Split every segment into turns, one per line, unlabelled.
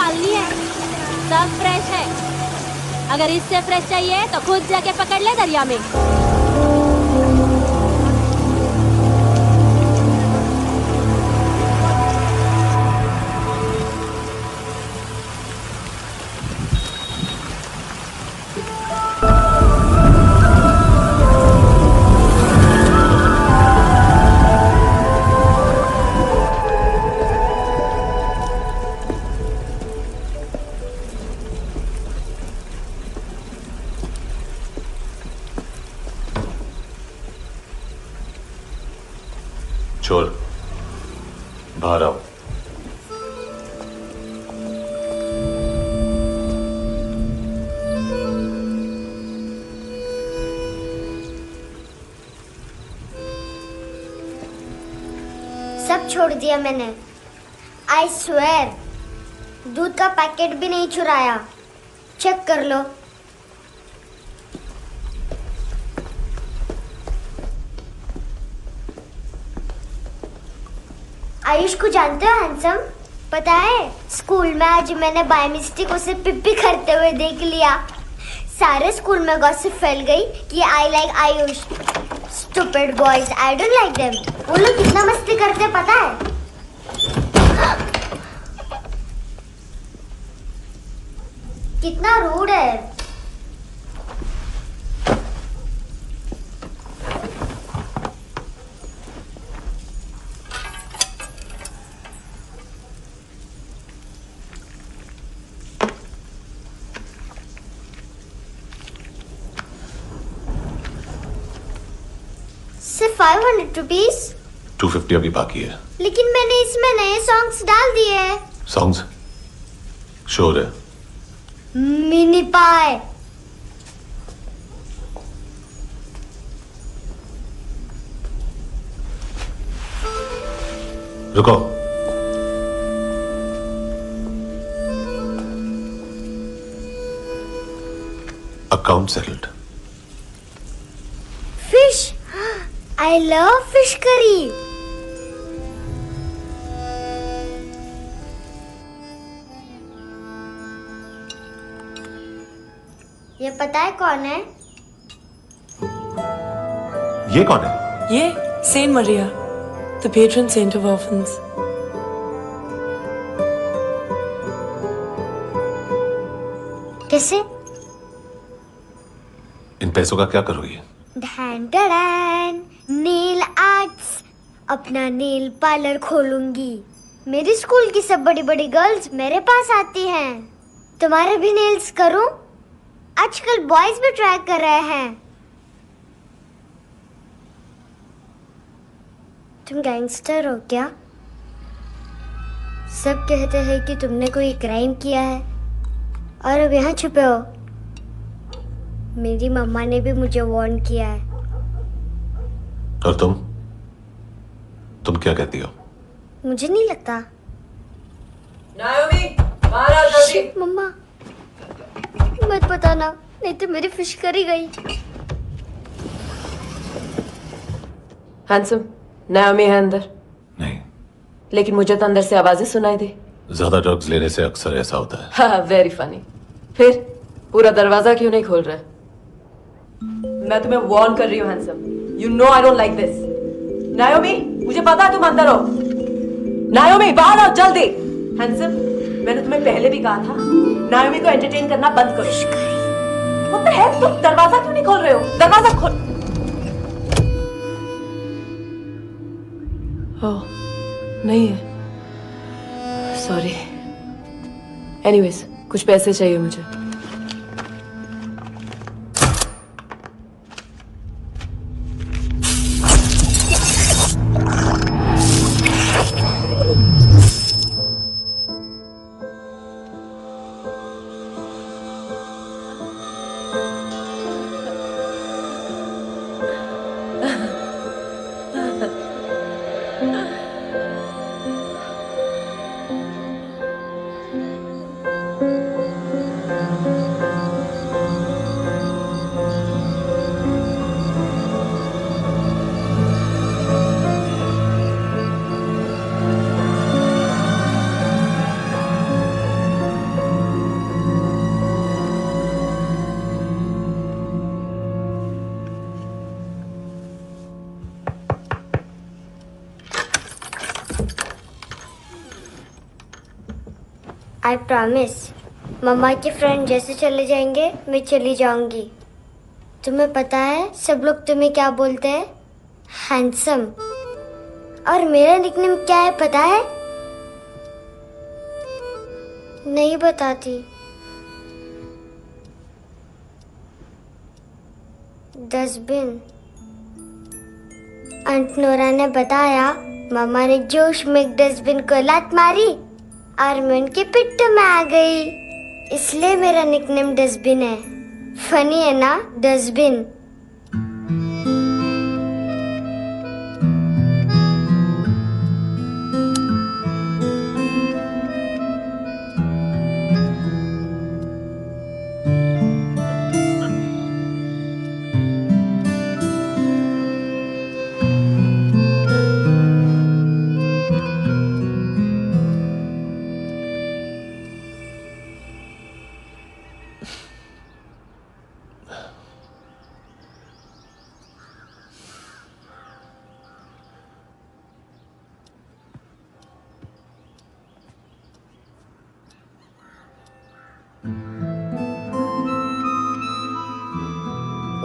डाल ली है, सब फ्रेश है। अगर इससे फ्रेश चाहिए तो खुद जाके पकड़ ले दरिया में।
छोड़, बाहर आओ।
सब छोड़ दिया मैंने। आई स्वेयर, दूध का पैकेट भी नहीं चुराया। चेक कर लो। आयुष को जानते हो हैंडसम? पता है, स्कूल में आज मैंने बाय मिस्टेक उसे पिप्पी करते हुए देख लिया। सारे स्कूल में गॉसिप फैल गई कि I like Ayush. Stupid boys, I don't like them. वो लोग कितना मस्ती करते पता है? कितना रूड है। सिर्फ 500 रुपीज।
250 अभी बाकी है।
लेकिन मैंने इसमें नए सॉन्ग्स डाल दिए हैं।
सॉन्ग्स? श्योर है?
मिनी पाए।
रुको। Account settled.
Fish, I love fish curry. ये पता है कौन है?
ये कौन है?
ये saint Maria, the patron saint of orphans.
कैसे?
इन पैसों का क्या करोगी?
ढैन ढैन, नेल आर्ट्स। अपना नेल पार्लर खोलूंगी। मेरी स्कूल की सब बड़ी बड़ी गर्ल्स मेरे पास आती हैं। तुम्हारे भी नेल्स करूं? आजकल बॉयज भी ट्राई कर रहे हैं। तुम गैंगस्टर हो क्या? सब कहते हैं कि तुमने कोई क्राइम किया है और अब यहाँ छुपे हो। मेरी मम्मा ने भी मुझे वार्न किया है।
और तुम क्या कहती हो?
मुझे नहीं लगता।
नायोमी, बाहर आ जल्दी।
शिट, मम्मा मत बताना, नहीं तो मेरी फिश करी गई।
हैंडसम, नायोमी है अंदर।
नहीं।
लेकिन मुझे तो अंदर से आवाजें सुनाई दी।
ज्यादा ड्रग्स लेने से अक्सर ऐसा होता है।
हाँ, वेरी फनी। फिर पूरा दरवाजा क्यों नहीं खोल रहा? मैं तुम्हें वार्न कर रही हूँ handsome. You know I don't like this. नायोमी, मुझे पता है तुम अंदर हो। नायोमी, बाहर आओ जल्दी। हैंडसम, मैंने तुम्हें पहले भी कहा था नायोमी को एंटरटेन करना बंद करो। What the hell? तुम दरवाजा क्यों नहीं खोल रहे हो? दरवाजा खोल। ओह, नहीं है। सॉरी। एनीवेज, कुछ पैसे चाहिए मुझे।
I promise. मम्मा के फ्रेंड जैसे चले जाएंगे मैं चली जाऊंगी। तुम्हें पता है सब लोग तुम्हें क्या बोलते हैं? हैंडसम। और मेरा निकनेम क्या है पता है? नहीं बताती। डस्टबिन। आंट नोरा ने बताया मामा ने जोश में एक डस्टबिन को लात मारी और मैं उनके पिट्ठू में आ गई, इसलिए मेरा निकनेम डस्टबिन है। फनी है ना डस्टबिन?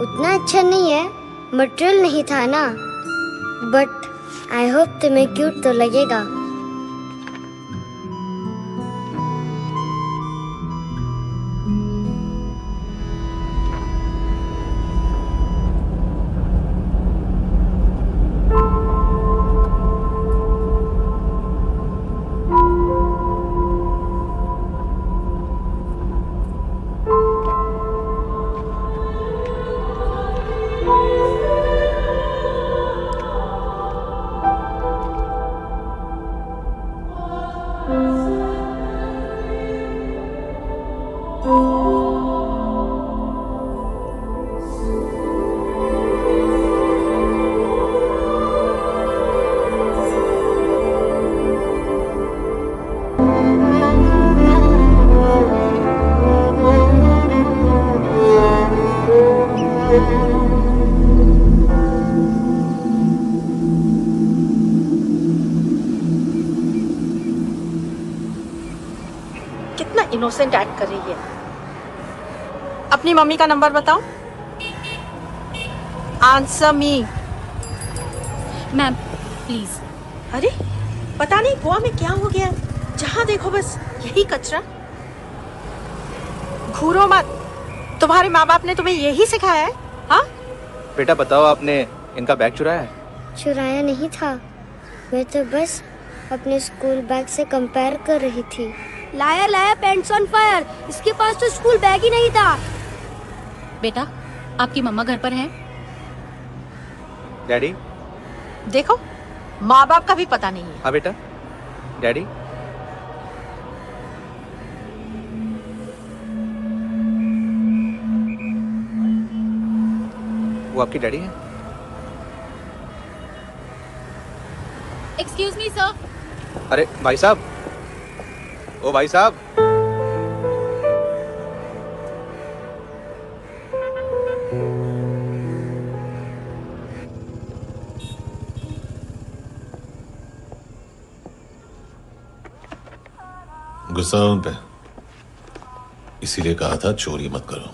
उतना अच्छा नहीं है, मटेरियल नहीं था ना, बट आई होप तुम्हें क्यूट तो लगेगा।
कितना इनोसेंट एक्ट कर रही है। अपनी मम्मी का नंबर बताओ। Answer me.
Ma'am please.
अरे पता नहीं गोवा में क्या हो गया, जहाँ देखो बस यही कचरा। घूरो मत, तुम्हारे माँ बाप ने तुम्हें यही सिखाया है? हाँ
बेटा बताओ, आपने इनका बैग चुराया है?
चुराया नहीं था, मैं तो बस अपने स्कूल बैग से कंपेयर कर रही थी।
लाया लाया पैंट्स ऑन फायर, इसके पास तो स्कूल बैग ही नहीं था। बेटा आपकी मम्मा घर पर हैं?
डैडी?
देखो माँ बाप का भी पता नहीं है।
हाँ बेटा। डैडी? वो आपकी डैडी है?
Excuse me sir.
अरे भाई साहब, ओ भाई साहब।
गुस्सा उन पे, इसीलिए कहा था चोरी मत करो।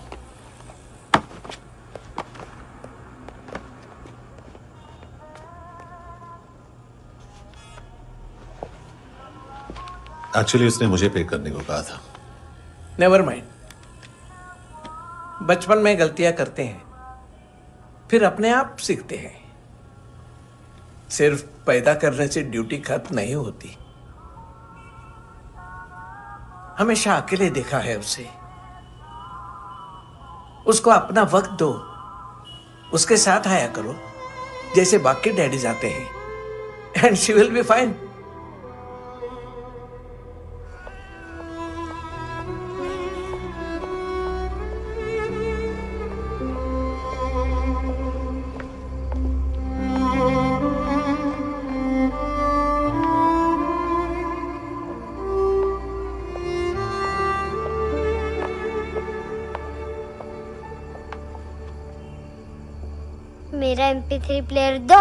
एक्चुअली उसने मुझे पे करने को कहा था।
नेवर माइंड, बचपन में गलतियां करते हैं, फिर अपने आप सीखते हैं। सिर्फ पैदा करने से ड्यूटी खत्म नहीं होती। हमेशा अकेले देखा है उसे। उसको अपना वक्त दो, उसके साथ आया करो जैसे बाकी डैडीज आते हैं, and she will be fine.
मेरा MP3 प्लेयर दो।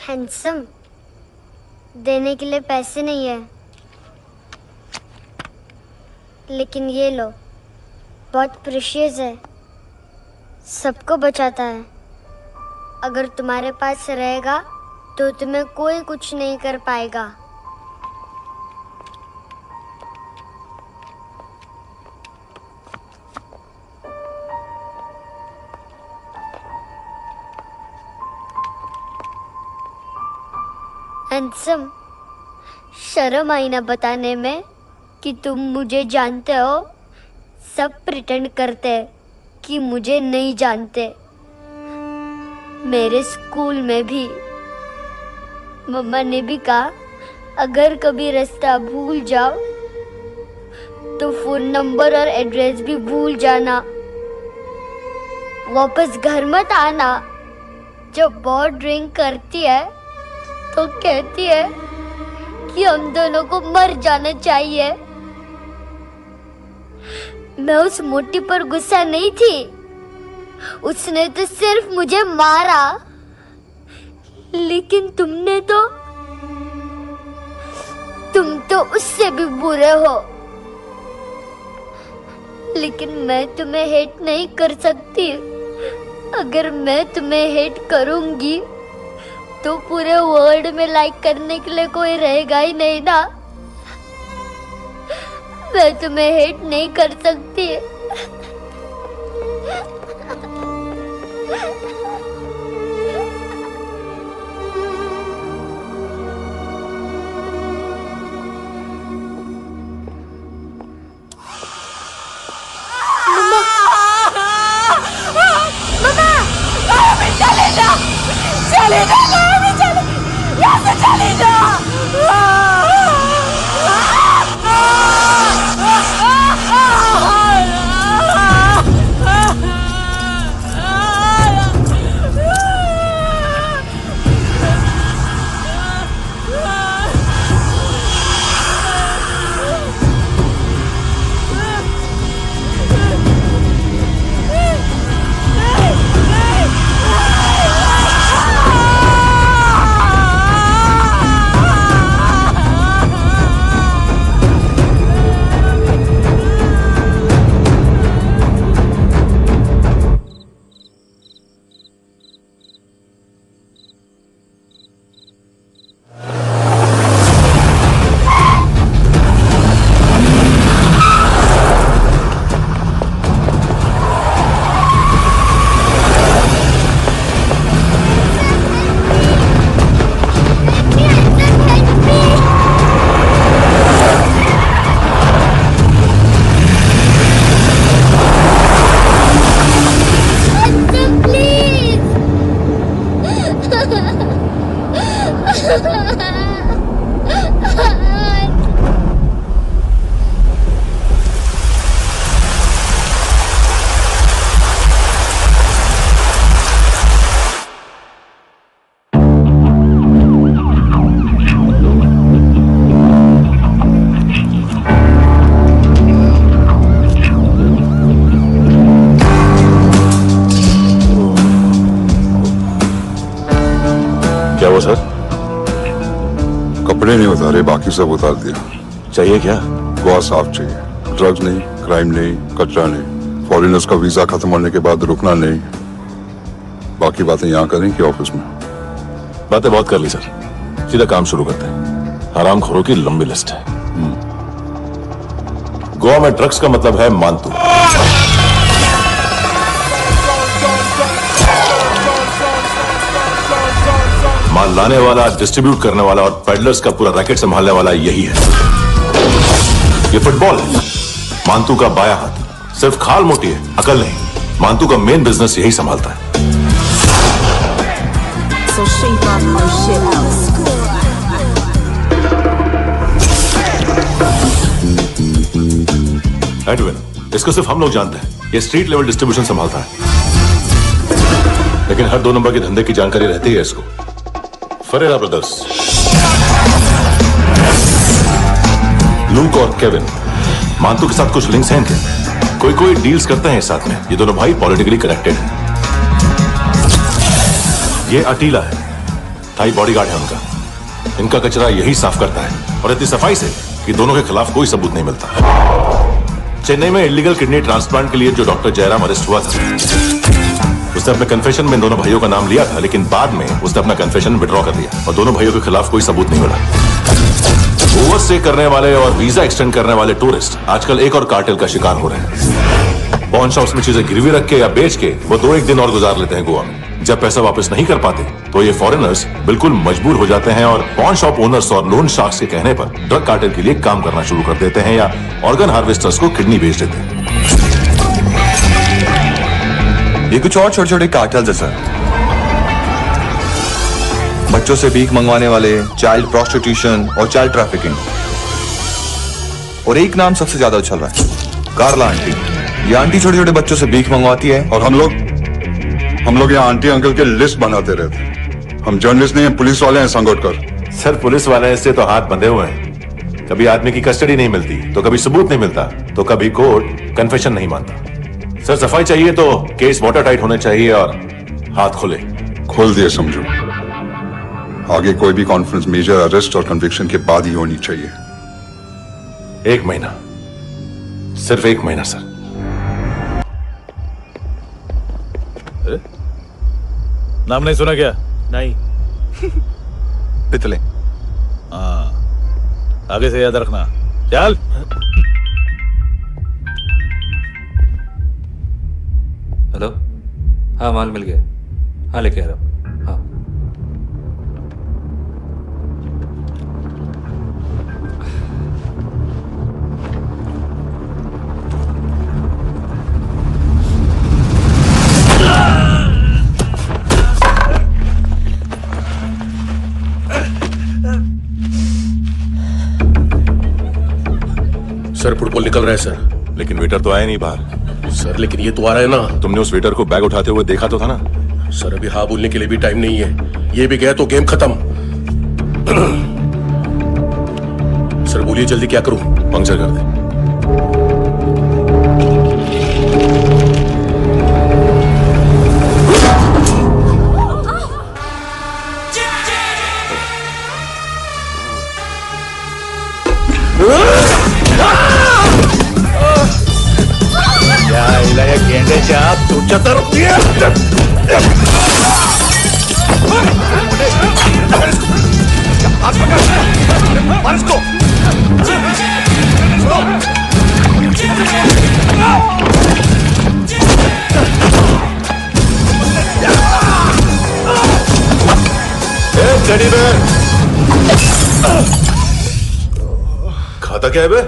हैंडसम, देने के लिए पैसे नहीं है, लेकिन ये लो, बहुत प्रेशियस है, सबको बचाता है। अगर तुम्हारे पास रहेगा तो तुम्हें कोई कुछ नहीं कर पाएगा। हैंडसम, शर्म आई ना बताने में कि तुम मुझे जानते हो। सब प्रिटेंड करते हैं कि मुझे नहीं जानते। मेरे स्कूल में भी मम्मा ने भी कहा, अगर कभी रास्ता भूल जाओ तो फोन नंबर और एड्रेस भी भूल जाना। वापस घर मत आना। जब बहुत ड्रिंक करती है तो कहती है कि हम दोनों को मर जाना चाहिए। मैं उस मोटी पर गुस्सा नहीं थी, उसने तो सिर्फ मुझे मारा। लेकिन तुम तो उससे भी बुरे हो। लेकिन मैं तुम्हें हेट नहीं कर सकती। अगर मैं तुम्हें हेट करूंगी तो पूरे वर्ल्ड में लाइक करने के लिए कोई रहेगा ही नहीं ना। मैं तुम्हें हेट नहीं कर सकती।
क्या हुआ सर?
कपड़े नहीं उतारे, बाकी सब उतार दिया।
चाहिए क्या?
गोवा साफ चाहिए। ड्रग्स नहीं, क्राइम नहीं, कचरा नहीं। फॉरेनर्स का वीजा खत्म होने के बाद रुकना नहीं। बाकी बातें यहाँ करें कि ऑफिस में?
बातें बहुत कर ली सर, सीधा काम शुरू करते हैं। हरामखोरों की लंबी लिस्ट है। गोवा में ड्रग्स का मतलब है मानतू। माल लाने वाला, डिस्ट्रीब्यूट करने वाला और पेडलर्स का पूरा रैकेट संभालने वाला यही है। ये फुटबॉल है, मानतू का बाया हाथ। सिर्फ खाल मोटी है, अकल नहीं। मानतू का मेन बिजनेस यही संभालता है।
So shape up our shit out.
Edwin, इसको सिर्फ हम लोग जानते हैं। ये स्ट्रीट लेवल डिस्ट्रीब्यूशन संभालता है, लेकिन हर 2 नंबर के धंधे की जानकारी रहती है इसको। फरेरा ब्रदर्स, लूक और केविन, मानतू के साथ कुछ लिंक्स हैं इनके। कोई डील्स करते हैं साथ में। ये दोनों भाई पॉलिटिकली कनेक्टेड हैं। ये अटीला है, 2.5 बॉडीगार्ड है उनका। इनका कचरा यही साफ करता है और इतनी सफाई से कि दोनों के खिलाफ कोई सबूत नहीं मिलता। चेन्नई में इलीगल किडनी ट्रांसप्लांट के लिए जो डॉक्टर जयराम अरेस्ट हुआ था, उसने अपने कन्फेशन में दोनों भाइयों का नाम लिया था, लेकिन बाद में उसने अपना कन्फेशन विड्रॉ कर लिया और दोनों भाइयों के खिलाफ कोई सबूत नहीं मिला। ओवरस्टे करने वाले और वीजा एक्सटेंड करने वाले टूरिस्ट आजकल एक और कार्टेल का शिकार हो रहे हैं। पॉन शॉप्स में चीजें गिरवी रख के या बेच के वो 2-1 दिन और गुजार लेते हैं गोवा में। जब पैसा वापस नहीं कर पाते तो ये फॉरेनर्स बिल्कुल मजबूर हो जाते हैं और पॉन शॉप ओनर्स और लोन शार्क्स के कहने पर ड्रग कार्टेल के लिए काम करना शुरू कर देते हैं या ऑर्गन हार्वेस्टर्स को किडनी बेच देते हैं।
ये कुछ और छोटे छोटे कार्टेल्स है सर। बच्चों से भीख मंगवाने वाले, चाइल्ड प्रोस्टिट्यूशन और चाइल्ड ट्रैफिकिंग। और एक नाम सबसे ज्यादा उछल रहा है, कार्ला आंटी। ये आंटी छोटे छोटे बच्चों से भीख मंगवाती है
और हम लोग यहाँ आंटी अंकल के लिस्ट बनाते रहते। हम जर्नलिस्ट नहीं हैं, पुलिस वाले हैं संगोटकर।
सर पुलिस वाले से तो हाथ बंधे हुए हैं। कभी आदमी की कस्टडी नहीं मिलती तो कभी सबूत नहीं मिलता तो कभी कोर्ट कन्फेशन नहीं मानता। सर सफाई चाहिए तो केस वाटर टाइट होने चाहिए और हाथ खुले।
खोल दिए समझो। आगे कोई भी कॉन्फ्रेंस मेजर अरेस्ट और कन्विक्शन के बाद ही होनी चाहिए।
1 महीना, सिर्फ 1 महीना सर।
नाम नहीं सुना क्या?
नहीं।
पितले।
हाँ, आगे से याद रखना। चल।
हेलो, हाँ माल मिल गया। हाँ लेके आ रहा हूँ। हाँ
सर फुटबॉल निकल रहा है सर।
लेकिन वेटर तो आया नहीं बाहर।
सर लेकिन ये तो आ रहा है ना।
तुमने उस वेटर को बैग उठाते हुए देखा तो था ना?
सर अभी हाँ बोलने के लिए भी टाइम नहीं है। ये भी गया तो गेम खत्म। सर बोलिए जल्दी क्या करूं?
पंक्चर कर दे।
गेंड्याच्या तुमच्या तर
खाता क्या है बे?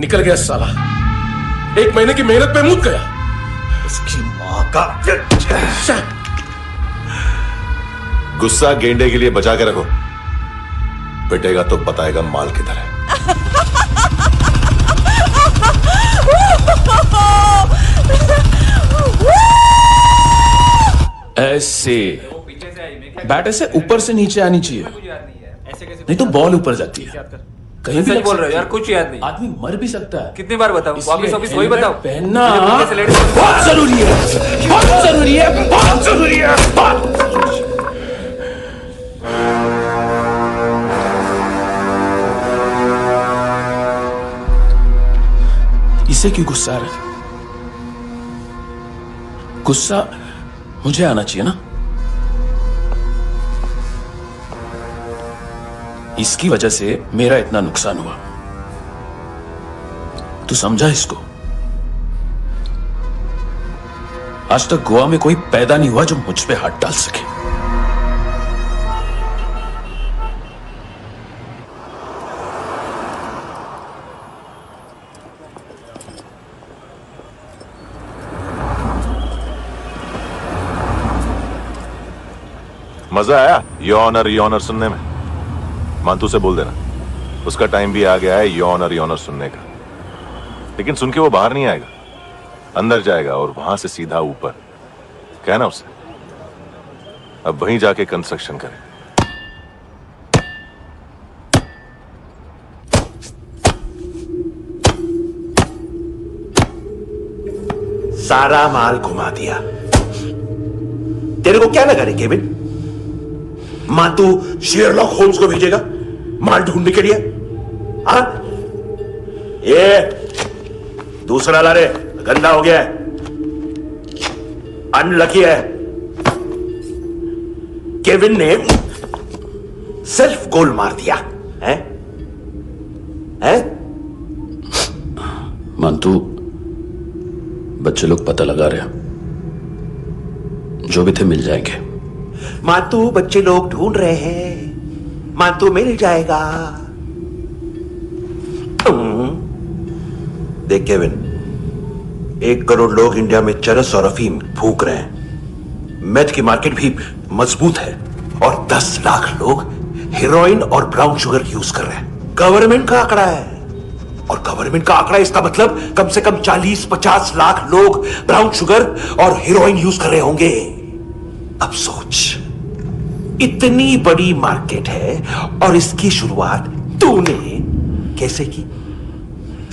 निकल गया साला। 1 महीने की मेहनत पे मुक गया।
उसकी मां का
गुस्सा गेंडे के लिए बचा के रखो, पिटेगा तो बताएगा माल किधर है।
ऐसे बैट ऐसे ऊपर से नीचे आनी चाहिए, नहीं तो बॉल ऊपर जाती है। कहीं भी
बोल रहे हो यार, कुछ याद नहीं।
आदमी मर भी सकता है।
कितनी बार बताऊं? वापिस वही बताओ।
पहनना बहुत जरूरी है, बहुत जरूरी है, बहुत जरूरी है। इसे क्यों गुस्सा आ रहा है? गुस्सा मुझे आना चाहिए ना। इसकी वजह से मेरा इतना नुकसान हुआ। तू समझा इसको? आज तक गोवा में कोई पैदा नहीं हुआ जो मुझ पे हाथ डाल सके।
मजा आया योर ऑनर सुनने में? मानतू से बोल देना उसका टाइम भी आ गया है योर ऑनर सुनने का। लेकिन सुन के वो बाहर नहीं आएगा, अंदर जाएगा और वहां से सीधा ऊपर। कहना उसे अब वहीं जाके कंस्ट्रक्शन करे।
सारा माल घुमा दिया। तेरे को क्या लगा रे केविन? मां तू शेरलॉक होम्स को भेजेगा माल ढूंढने के लिए? हाँ, ये दूसरा ला रे, गंदा हो गया है, अनलकी है। केविन ने सेल्फ गोल मार दिया है?
मानतू, बच्चे लोग पता लगा रहे हैं, जो भी थे मिल जाएंगे।
मानतू, बच्चे लोग ढूंढ रहे हैं, मानतू मिल जाएगा। देख केविन, 1 करोड़ लोग इंडिया में चरस और अफीम फूक रहे हैं, मेथ की मार्केट भी मजबूत है, और 10 लाख लोग हेरोइन और ब्राउन शुगर यूज कर रहे हैं। गवर्नमेंट का आंकड़ा है, और गवर्नमेंट का आंकड़ा, इसका मतलब कम से कम 40-50 लाख लोग ब्राउन शुगर और हेरोइन यूज कर रहे होंगे। अब सोच, इतनी बड़ी मार्केट है और इसकी शुरुआत तूने कैसे की?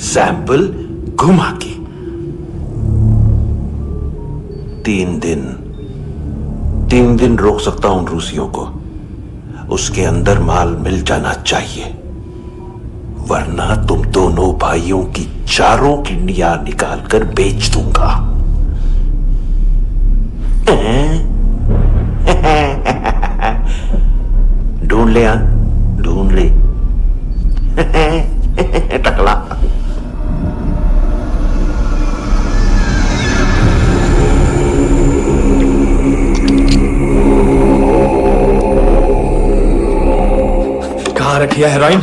सैंपल घुमा के। 3 दिन रोक सकता हूं रूसियों को, उसके अंदर माल मिल जाना चाहिए, वरना तुम दोनों भाइयों की चारों किडनियां निकालकर बेच दूंगा। ढूंढ ले, ढूंढ ले टकला।
कहां रखी है हेरोइन?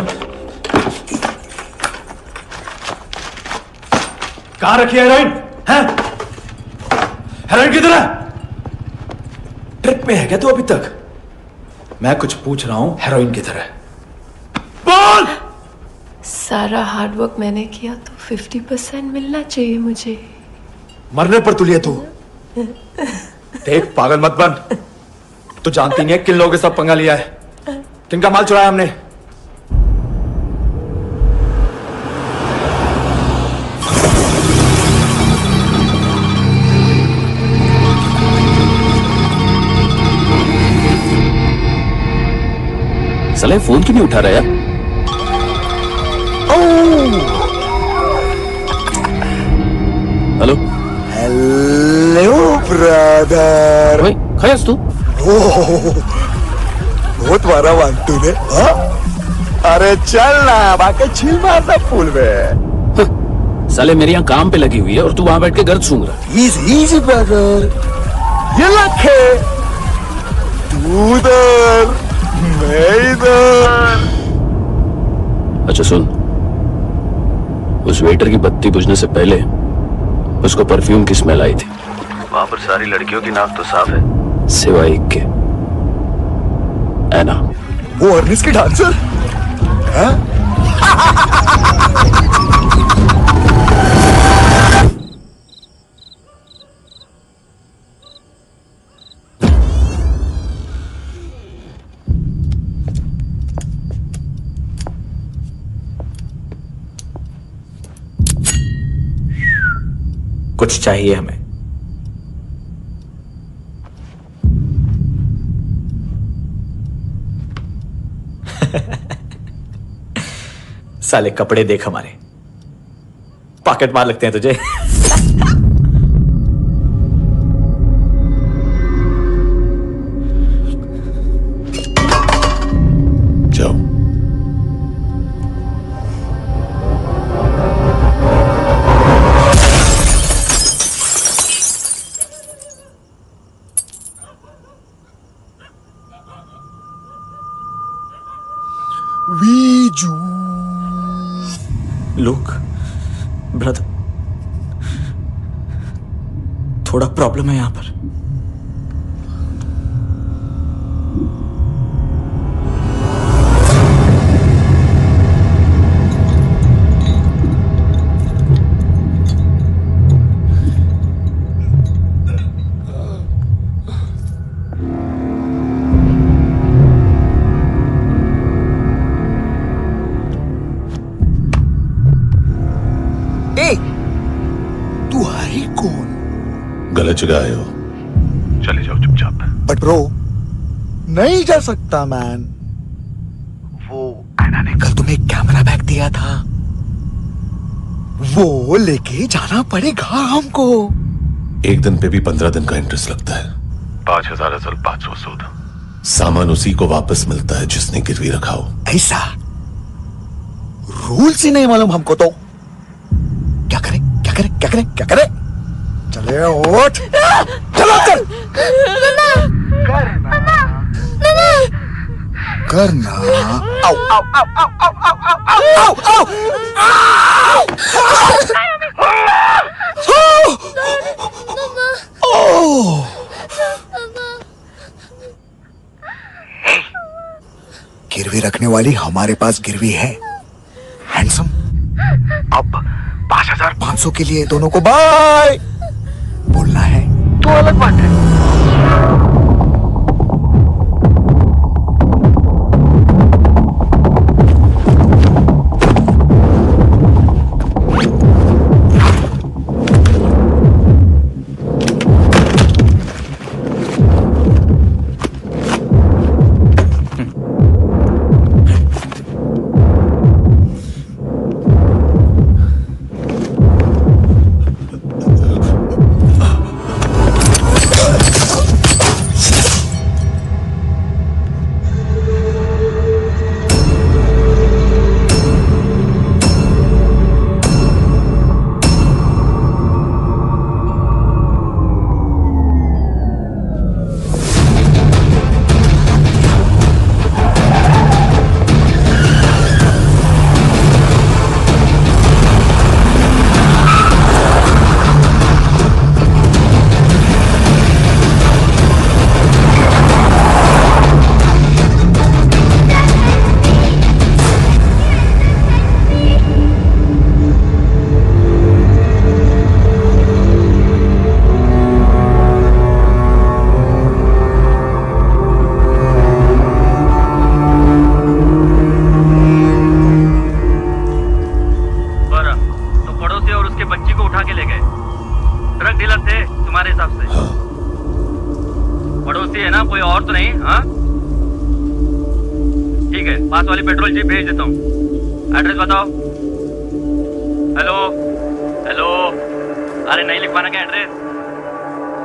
कहां रखी है हेरोइन? हेरोइन किधर है? ट्रिप में है क्या तू अभी तक? मैं कुछ पूछ रहा हूं, हेरोइन किधर है? बोल!
सारा हार्डवर्क मैंने किया तो 50% मिलना चाहिए मुझे।
मरने पर तुलिए तू। देख, पागल मत बन। तू जानती नहीं है किन लोगों के साथ पंगा लिया है, किनका माल चुराया हमने।
साले फोन क्यों नहीं उठा रहा यार? Hello
hello brother.
भाई खयास तू?
बहुत मारा वांटू ने। हाँ? अरे चल ना, बाकी छील मारना फूल में।
साले मेरी यहाँ काम पे लगी हुई है और तू वहां बैठ के गर्द सूंघ रहा।
इजी ब्रदर, ये लखे तू उधर, मैं इधर।
अच्छा सुन, उस वेटर की बत्ती बुझने से पहले उसको परफ्यूम की स्मेल आई थी। वहां पर सारी लड़कियों की नाक तो साफ है, सिवाय एक के, एना।
वो अर्निस की डांसर है?
कुछ चाहिए हमें। साले कपड़े देख हमारे, पॉकेट मार लगते हैं तुझे।
जाओ।
लुक ब्रदर, थोड़ा प्रॉब्लम है यहां पर। तू है कौन?
गलत जगह आए हो, चले जाओ चुपचाप।
बट ब्रो नहीं जा सकता मैन। वो ऐना ने कल तुम्हें एक कैमरा बैग दिया था, वो लेके जाना पड़ेगा हमको।
एक दिन पे भी 15 दिन का इंटरेस्ट लगता है। 5,000 असल 500 सूद। सामान उसी को वापस मिलता है जिसने गिरवी रखा हो।
ऐसा रूल्स ही नहीं मालूम हमको तो। क्या करें क्या करें क्या करें क्या करें? चले उठ, चलो चल। करना आओ आओ आओ आओ आओ आओ आओ आओ। गिरवी रखने वाली हमारे पास गिरवी है हैंडसम। अब 5,500 के लिए दोनों को बाय बोलना है तो अलग बात है।
पास वाली पेट्रोल जीप भेज देता हूँ। एड्रेस बताओ। हेलो हेलो, अरे नहीं लिखवाना क्या एड्रेस?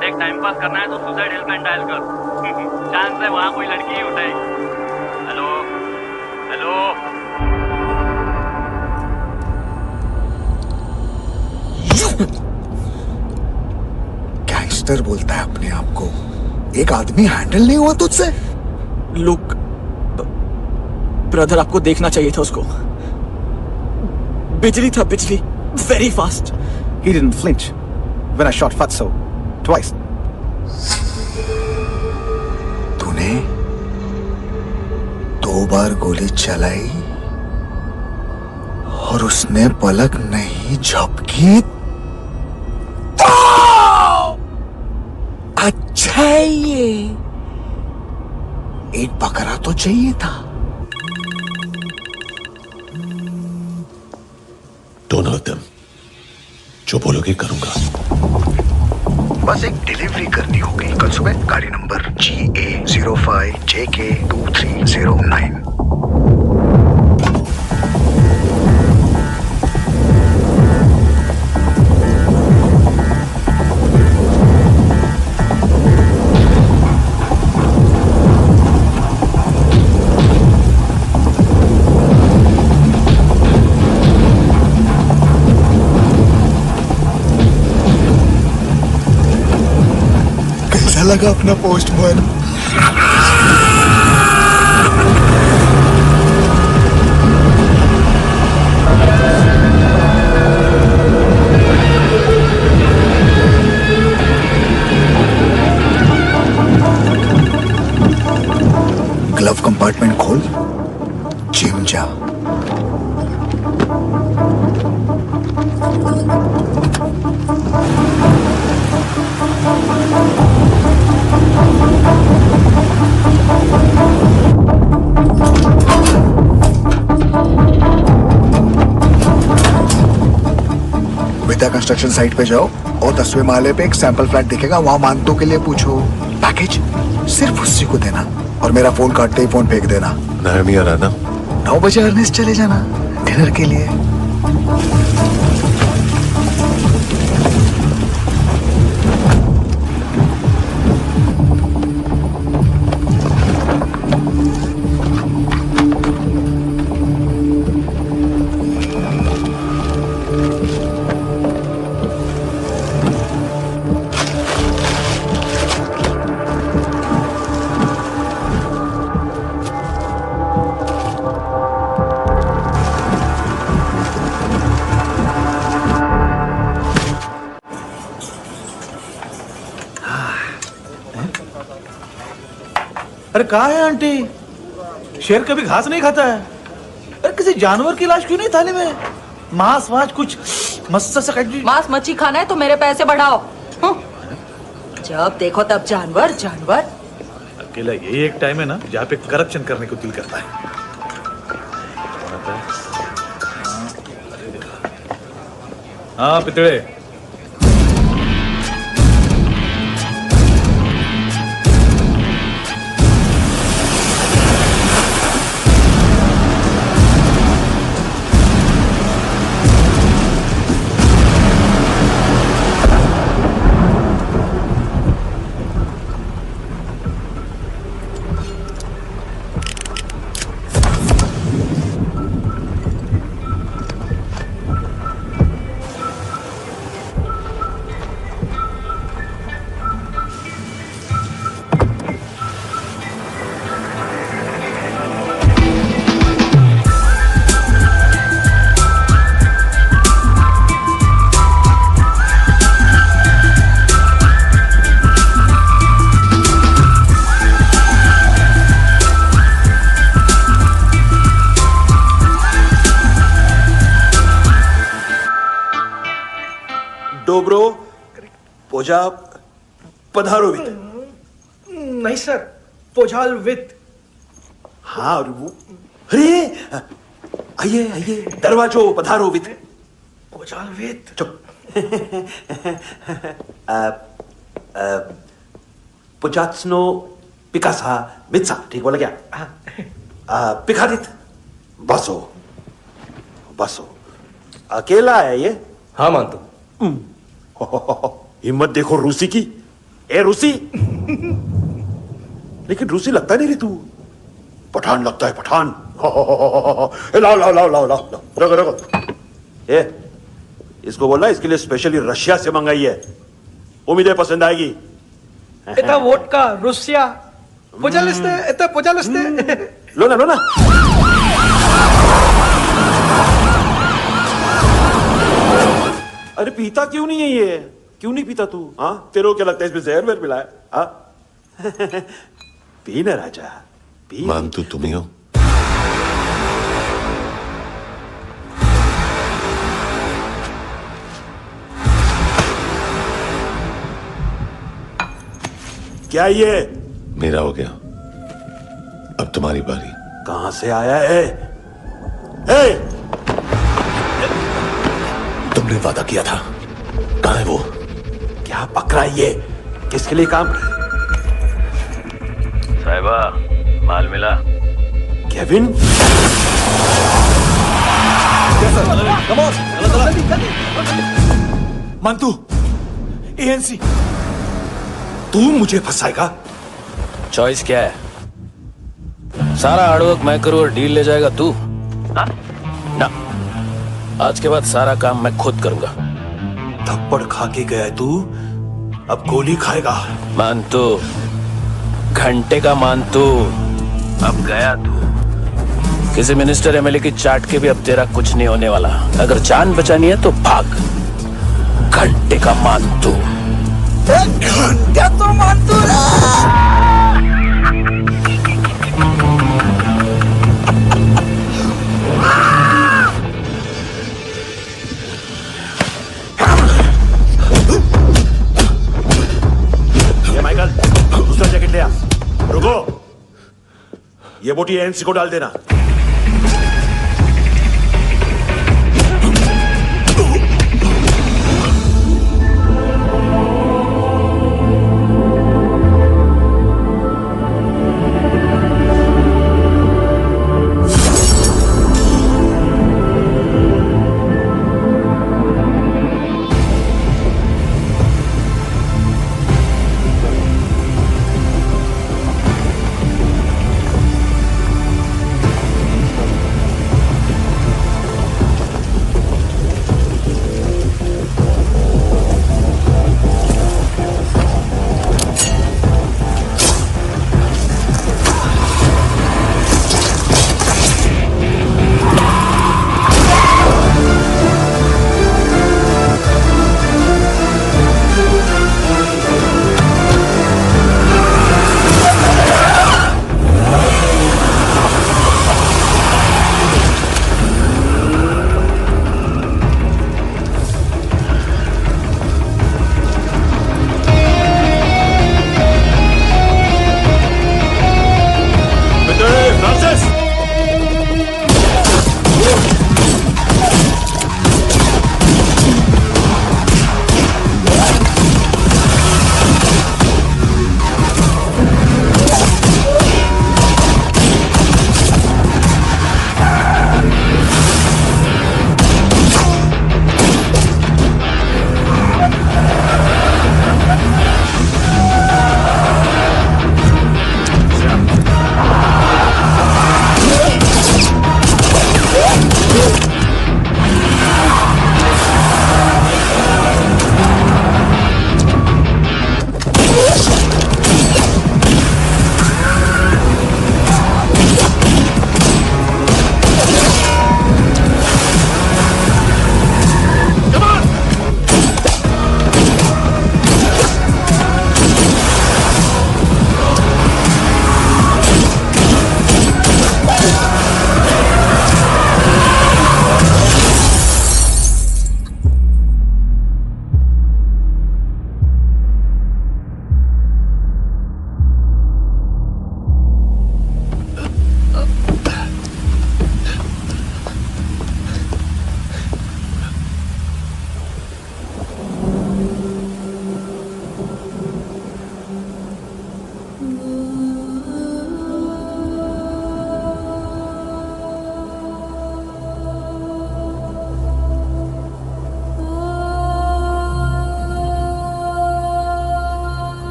देख टाइम पास करना है तो सुसाइड हेल्पलाइन डायल कर। चांस है वहाँ कोई लड़की ही उठाएगी। Hello hello.
गैंगस्टर बोलता है अपने आप को। एक आदमी हैंडल नहीं हुआ तुझसे?
लुक ब्रदर, आपको देखना चाहिए था उसको। बिजली था, बिजली, very fast.
He didn't flinch when I shot Fatso twice.
तूने 2 बार गोली चलाई और उसने पलक नहीं झपकी। अच्छा है ये। एक बकरा तो चाहिए था।
Don't hurt them. जो बोलोगे करूंगा।
बस एक डिलीवरी करनी होगी कल सुबह। गाड़ी नंबर GA05JK2309। लगा अपना पोस्टमैन। ग्लव कंपार्टमेंट खोल, जिम जा। विद्या कंस्ट्रक्शन साइट पे जाओ और 10वें माले पे एक सैंपल फ्लैट दिखेगा, वहां मानतो के लिए पूछो। पैकेज सिर्फ उसी को देना और मेरा फोन काटते ही फोन फेंक देना।
नायमी आ रहा ना?
9 बजे अर्नेस्ट चले जाना डिनर के लिए।
अरे कहा है आंटी? शेर कभी घास नहीं खाता है। अरे किसी जानवर की लाश क्यों नहीं थाली में? मांस वास कुछ मस्त सा
मांस मच्छी खाना है तो मेरे पैसे बढ़ाओ। जब देखो तब जानवर जानवर।
अकेला यही एक टाइम है ना जहाँ पे करप्शन करने को दिल करता है। हाँ पितड़े,
डोब्रो पोजा पधारोवित।
नहीं सर, पोजाल विथ।
हाँ और वो, अरे आइए आइए, दरवाजो पधारोवित।
पोजाल विथ।
चुप। पुजात्सनो पिकासा मित्सा, ठीक बोला क्या? पिकादित बसो बसो। अकेला है ये?
हाँ मानतो।
हिम्मत देखो रूसी की। ए रूसी, लेकिन रूसी लगता नहीं रे तू, पठान लगता है पठान। लाओ लाओ लाओ लाओ लाओ, रखो रखो। ए इसको बोलना इसके लिए स्पेशली रशिया से मंगाई है, उम्मीद है पसंद आएगी।
इतना वोडका रुसिया पोजालिस्ते, इतना पोजालिस्ते।
लो ना लो ना। अरे पीता क्यों नहीं है ये? क्यों नहीं पीता तू? हाँ तेरे को क्या लगता है इसमें जहर वहर मिला है? हाँ पी ना राजा पी।
मानतू तुम ही हो?
क्या ये?
मेरा हो गया, अब तुम्हारी बारी।
कहां से आया है? ए!
तुमने वादा किया था, कहां है वो?
क्या पकड़ा ये? किसके लिए काम?
साहिबा माल मिला?
केविन?
मंतू, एएनसी।
तू मुझे फंसाएगा?
चॉइस क्या है? सारा हार्डवर्क मैं करूं और डील ले जाएगा तू? ना, आज के बाद सारा काम मैं खुद करूंगा।
थप्पड़ खा के गया है तू, अब गोली खाएगा।
मानतू, घंटे का मानतू, अब गया तू। किसी मिनिस्टर एमएलए की चाट के भी अब तेरा कुछ नहीं होने वाला। अगर जान बचानी है तो भाग। घंटे का मानतू।
घंटा तो मानतू
माइकल, दूसरा जैकेट ले आ। रुको, ये बोटी एएनसी को डाल देना।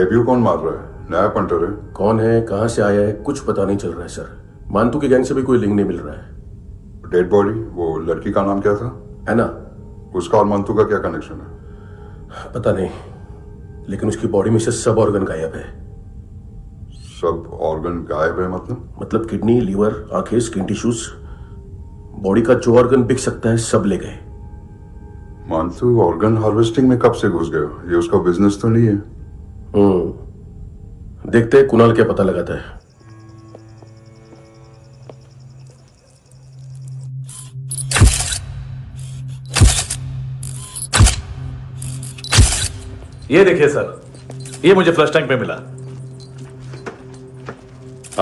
डेब्यू कौन मार रहा है? नया पंटर है।
कौन है, कहां से आया है, कुछ पता नहीं चल रहा है सर। मानतू की गैंग से भी कोई लिंक नहीं मिल रहा है।
डेड बॉडी, वो लड़की का नाम क्या था?
एना।
उसका और मानतू का क्या कनेक्शन है?
पता नहीं, लेकिन उसकी बॉडी में से सब ऑर्गन गायब है।
सब ऑर्गन गायब है
मतलब किडनी, लीवर, आंखें, स्किन टिश्यूज, बॉडी का जो ऑर्गन बिक सकता है सब ले गए।
मानतू ऑर्गन हार्वेस्टिंग में कब से घुस गए? ये उसका बिजनेस तो नहीं है?
देखते हैं कुणाल क्या पता लगाता है।
ये देखिए सर, ये मुझे फ्लश टैंक में मिला।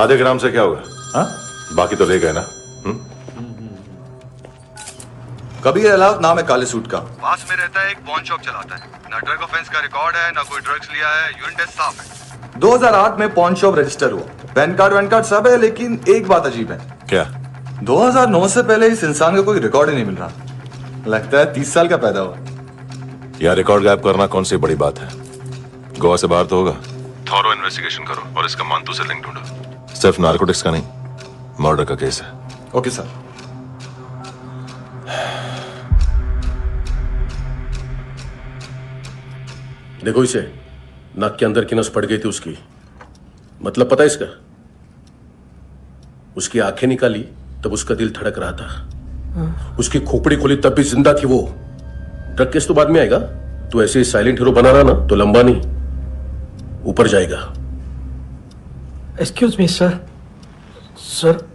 आधे ग्राम से क्या होगा?
हाँ?
बाकी तो ले गए ना?
कबीर अलाउद्दीन नाम है काले सूट का, पास में रहता है, एक पॉन शॉप चलाता है। ना ड्रग ऑफेंस का रिकॉर्ड है, ना कोई ड्रग्स लिया है, यूरिन टेस्ट साफ है। 2008 में पॉन शॉप रजिस्टर हुआ, पैन कार्ड सब है, लेकिन एक बात अजीब है।
क्या?
2009 से पहले इस इंसान का कोई रिकॉर्ड ही नहीं मिल रहा। लगता है 30 साल का पैदा हुआ।
यह रिकॉर्ड गायब करना कौन सी बड़ी बात है? गोवा से बाहर तो होगा। थॉरो इन्वेस्टिगेशन करो और इसका मानतू से लिंक ढूंढो। सिर्फ नारकोटिक्स का नहीं, मर्डर का केस है।
Okay sir.
देखो इसे, नाक के अंदर की नस पड़ गई थी उसकी। मतलब पता है इसका? उसकी आंखें निकाली तब उसका दिल धड़क रहा था। उसकी खोपड़ी खोली तब भी जिंदा थी वो। ड्रग केस तो बाद में आएगा। तो ऐसे ही साइलेंट हीरो बना रहा ना तो लंबा नहीं, ऊपर जाएगा।
एक्सक्यूज मी सर, सर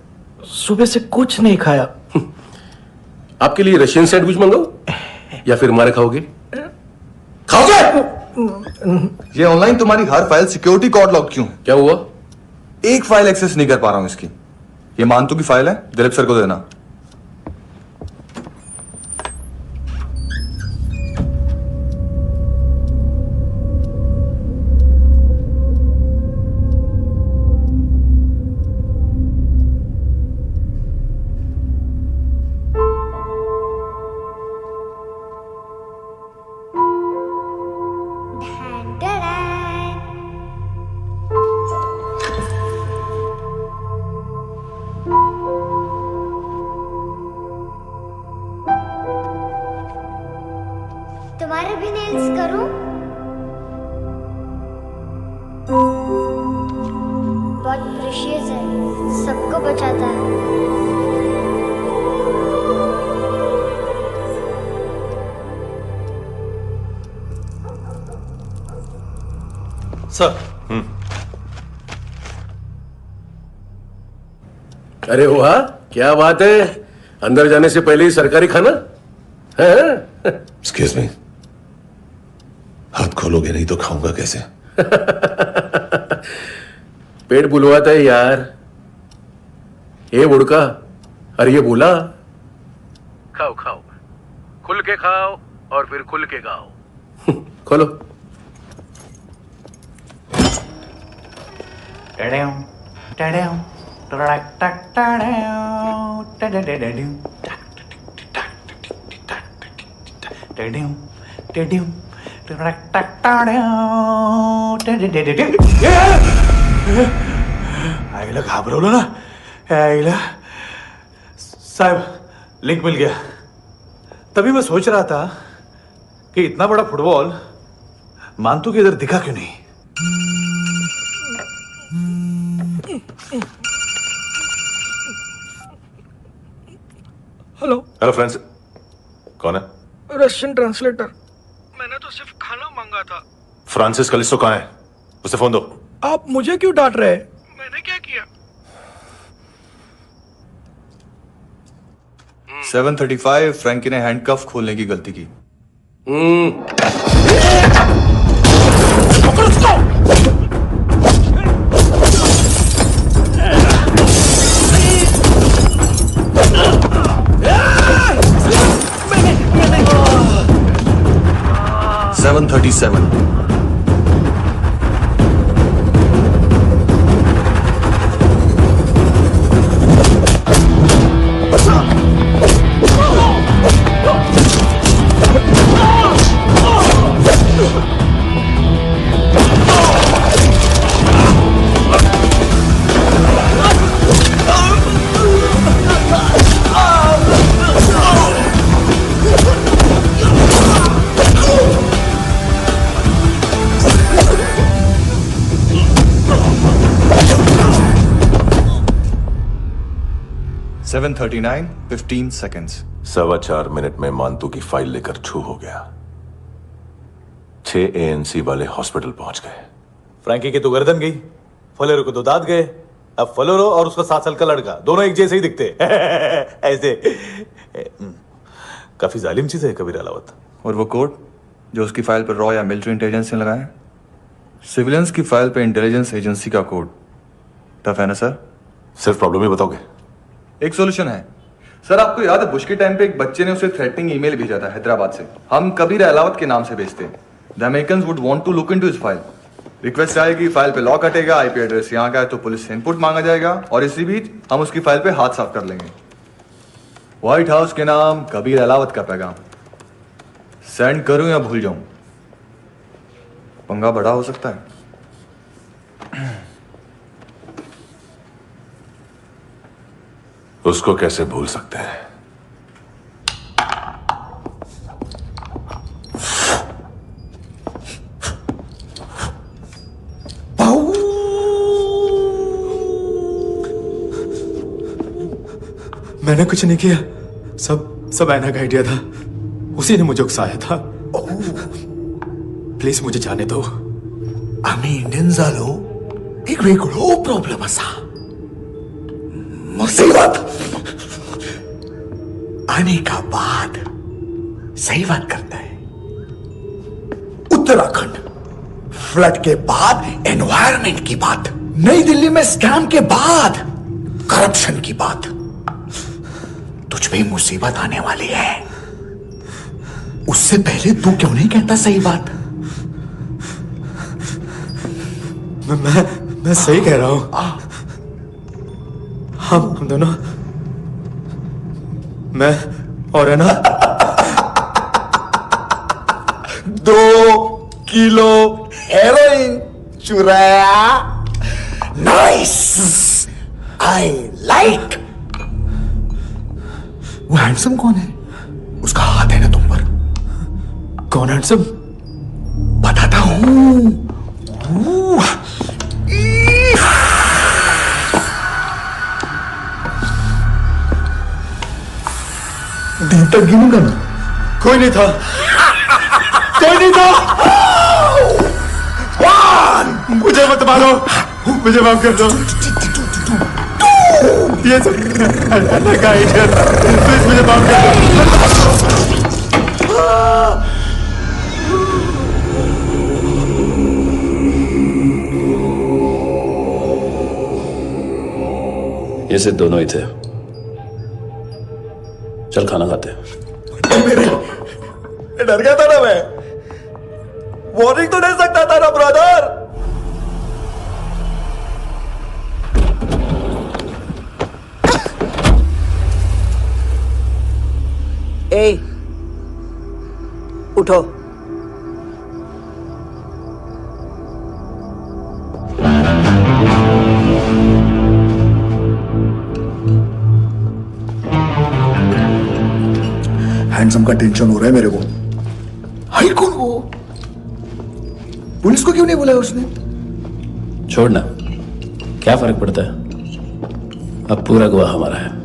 सुबह से कुछ नहीं खाया।
आपके लिए रशियन सैंडविच मंगाओ या फिर मारे खाओगे? खाओगे?
ये ऑनलाइन तुम्हारी हर फाइल सिक्योरिटी कोड लॉक क्यों?
क्या हुआ?
एक फाइल एक्सेस नहीं कर पा रहा हूं इसकी। ये मानतू की फाइल है, दिलीप सर को देना।
तुम्हारे भी नेल्स करूं? बहुत प्रेशियस है, सबको बचाता है।
सर।
अरे वाह, क्या बात है। अंदर जाने से पहले ही सरकारी खाना है?
एक्सक्यूज मी, हाथ खोलोगे नहीं तो खाऊंगा कैसे?
पेट बुलवाता है यार। ये बुड़का, अरे ये बोला।
खाओ खाओ, खुल के खाओ और फिर खुल के गाओ।
खोलो।
आईला घाबरवलं ना। आईला साहब, लिंक मिल गया। तभी मैं सोच रहा था कि इतना बड़ा फुटबॉल मानतू के इधर दिखा क्यों नहीं।
हेलो हेलो फ्रेंड्स, कौन है?
Russian translator. मैंने तो सिर्फ खाना मांगा था।
फ्रांसिस कलिस्टो कहाँ है? उसे फोन दो।
आप मुझे क्यों डांट रहे हैं? मैंने क्या किया?
735 फ्रैंकी ने हैंडकफ खोलने की गलती की। 7:39, 15 seconds.
4.25 मिनट में मांतू की फाइल लेकर छू हो गया। 6 ANC वाले हॉस्पिटल पहुंच गए।
फ्रैंकी की तो गर्दन गई, फलेरो को तो दांत गए। अब फलेरो और उसका 7 साल का लड़का दोनों एक जैसे ही दिखते ऐसे। काफी जालिम चीज है कबीर अलावत।
और वो कोड जो उसकी फाइल पर रॉ या मिलिट्री इंटेलिजेंस ने लगाया, सिविलियंस की फाइल पे इंटेलिजेंस एजेंसी का कोड। टफ है ना सर?
सिर्फ प्रॉब्लम ही बताओगे?
एक सॉल्यूशन है सर। आपको याद है बुश के टाइम पे एक बच्चे ने उसे थ्रेटनिंग ईमेल भेजा था हैदराबाद से। हम कबीर अलावत के नाम से भेजते हैं। The Americans would want to look into his file. Request आएगी, फाइल पे लॉक हटेगा, आईपी एड्रेस यहाँ का है तो पुलिस से इनपुट मांगा जाएगा और इसी बीच हम उसकी फाइल पे हाथ साफ कर लेंगे। व्हाइट हाउस के नाम कबीर अलावत का पैगाम। सेंड करूं या भूल जाऊं? पंगा बड़ा हो सकता है।
उसको कैसे भूल सकते हैं?
मैंने कुछ नहीं किया, सब ऐना का आइडिया था। उसी ने मुझे उकसाया था। प्लीज मुझे जाने दो।
आम्ही इंडियन झालो एक वेगळो प्रॉब्लेम असा मुसीबत आने का बाद सही बात करता है। उत्तराखंड फ्लड के बाद एनवायरनमेंट की बात, नई दिल्ली में स्कैम के बाद करप्शन की बात। तुझ पे मुसीबत आने वाली है, उससे पहले तू क्यों नहीं कहता सही बात?
मैं सही कह रहा हूं। हम दोनों, मैं और है ना
2 किलो हेरोइन चुराया। Nice, I like. वो हैंडसम कौन है? उसका हाथ है ना तुम पर?
कौन हैंडसम?
बताता हूं। दिन तक गिनूंगा ना।
कोई नहीं था,
कोई नहीं था।
मुझे मत मारो, मुझे माफ कर दो। ये सब का आइडिया था। प्लीज मुझे माफ कर दो।
ये सिर्फ दोनों ही थे। चल खाना खाते हैं।
डर गया था ना मैं। वार्निंग तो दे सकता था ना ब्रदर।
ए, उठो।
हैंडसम का टेंशन हो रहा है मेरे को। हाई कौन वो? पुलिस को क्यों नहीं बुलाया उसने?
छोड़ना, क्या फर्क पड़ता है? अब पूरा गवाह हमारा है।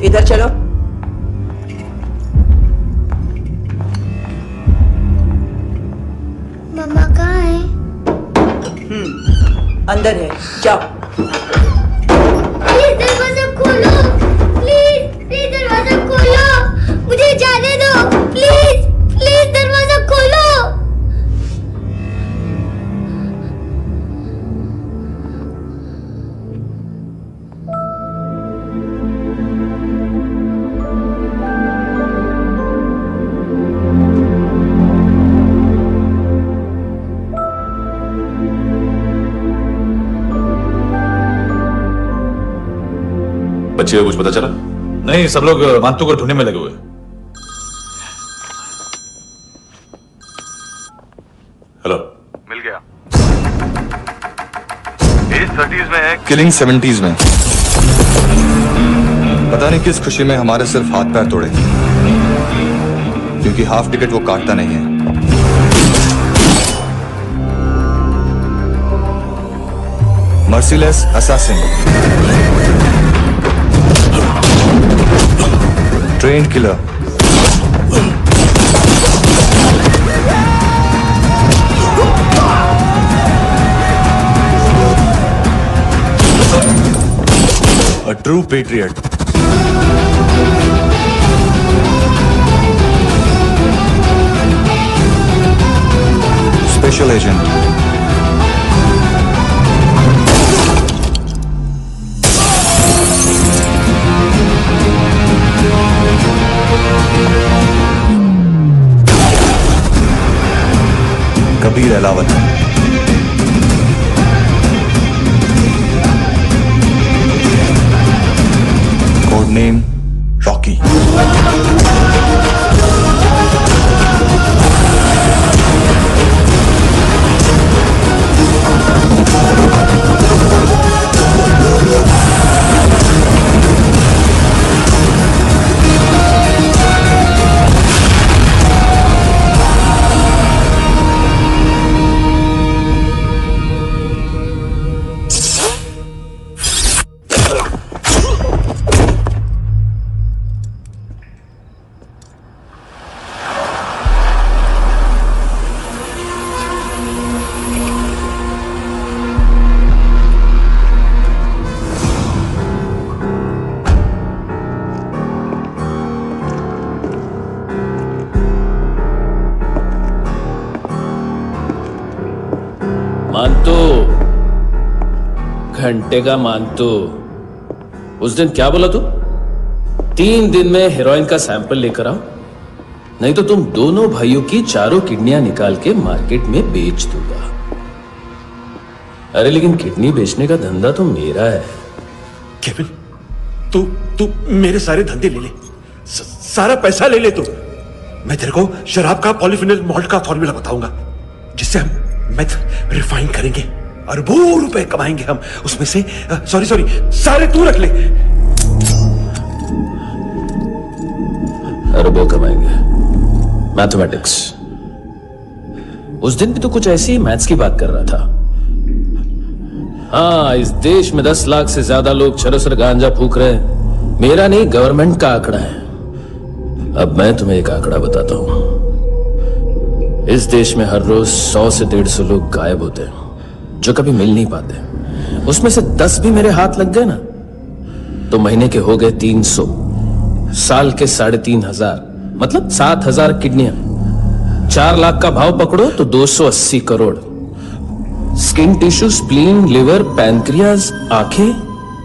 इधर चलो।
मम्मा कहाँ है?
अंदर है, जाओ।
प्लीज दरवाजा खोलो। प्लीज दरवाजा खोलो। मुझे जाने दो। प्लीज दरवाजा खोलो।
बच्चे को कुछ पता चला?
नहीं, सब लोग मांतू को ढूंढने में लगे हुए।
हेलो,
मिल गया। एज 30s में है, किलिंग 70s में। पता नहीं किस खुशी में हमारे सिर्फ हाथ पैर तोड़े, क्योंकि हाफ टिकट वो काटता नहीं है। Merciless assassin, train killer, a true patriot. Special agent. Kabir Ahlawat. Code name Rocky.
मानतो, घंटे का मानतो, उस दिन क्या बोला तू? 3 दिन में हेरोइन का सैंपल लेकर आओ, नहीं तो तुम दोनों भाइयों की चारों किडनियां निकाल के मार्केट में बेच दूंगा। अरे लेकिन किडनी बेचने का धंधा तो मेरा है।
केविन, तू मेरे सारे धंधे ले ले, सारा पैसा ले ले तू। मैं तेरे को शराब का पॉलीफिनल मॉल्ट का फॉर्मूला बताऊंगा, जिससे हम मेथ रिफाइन करेंगे, अरबों रुपए कमाएंगे हम उसमें से। सॉरी सारे तू रख ले।
अरबों कमाएंगे, मैथमेटिक्स। उस दिन भी तो कुछ ऐसी ही मैथ्स की बात कर रहा था। हाँ, इस देश में 10 लाख से ज्यादा लोग चरस गांजा फूक रहे हैं। मेरा नहीं, गवर्नमेंट का आंकड़ा है। अब मैं तुम्हें एक आंकड़ा बताता हूं। इस देश में हर रोज 100 से 150 लोग गायब होते हैं, जो कभी मिल नहीं पाते। उसमें से 10 भी मेरे हाथ लग गए ना, तो महीने के हो गए 300, साल के 3500, मतलब 7000 किडनियां। 4 लाख का भाव पकड़ो तो 280 crore. Skin tissue, spleen, liver, pancreas, आंखें,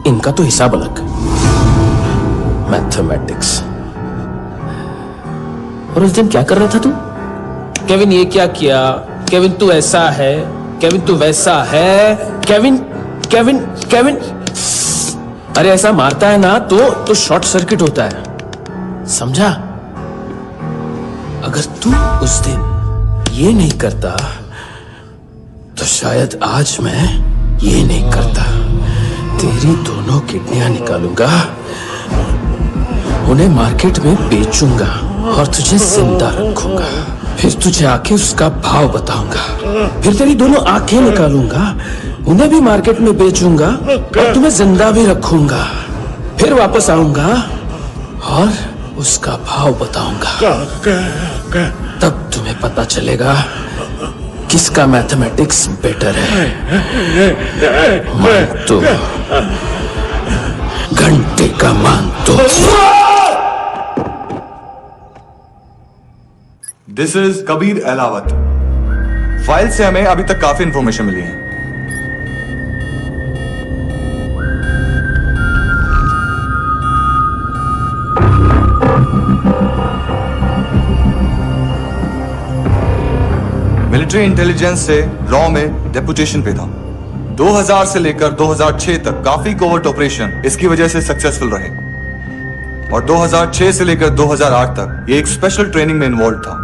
इनका तो हिसाब अलग। मैथमेटिक्स। और उस दिन क्या कर रहा था तू? केविन ये क्या किया, केविन तू ऐसा है, केविन तू वैसा है, केविन केविन केविन। अरे ऐसा मारता है ना तो शॉर्ट सर्किट होता है, समझा? अगर तू उस दिन ये नहीं करता तो शायद आज मैं ये नहीं करता। तेरी दोनों किडनियां निकालूंगा, उन्हें मार्केट में बेचूंगा और तुझे जिंदा रखूंगा। फिर तुझे आके उसका भाव बताऊंगा। फिर तेरी दोनों आंखें निकालूंगा, उन्हें भी मार्केट में बेचूंगा और तुम्हें जिंदा भी रखूंगा। फिर वापस आऊंगा और उसका भाव बताऊंगा। तब तुम्हें पता चलेगा किसका मैथमेटिक्स बेटर है। मानतो, घंटे का मानतो।
This is Kabir Ahlawat. File से हमें अभी तक काफी इंफॉर्मेशन मिली है। मिलिट्री इंटेलिजेंस से रॉ में डेपुटेशन पे था। 2000 से लेकर 2006 तक काफी कोवर्ट ऑपरेशन इसकी वजह से सक्सेसफुल रहे, और 2006 से लेकर 2008 तक ये एक स्पेशल ट्रेनिंग में इन्वॉल्व था।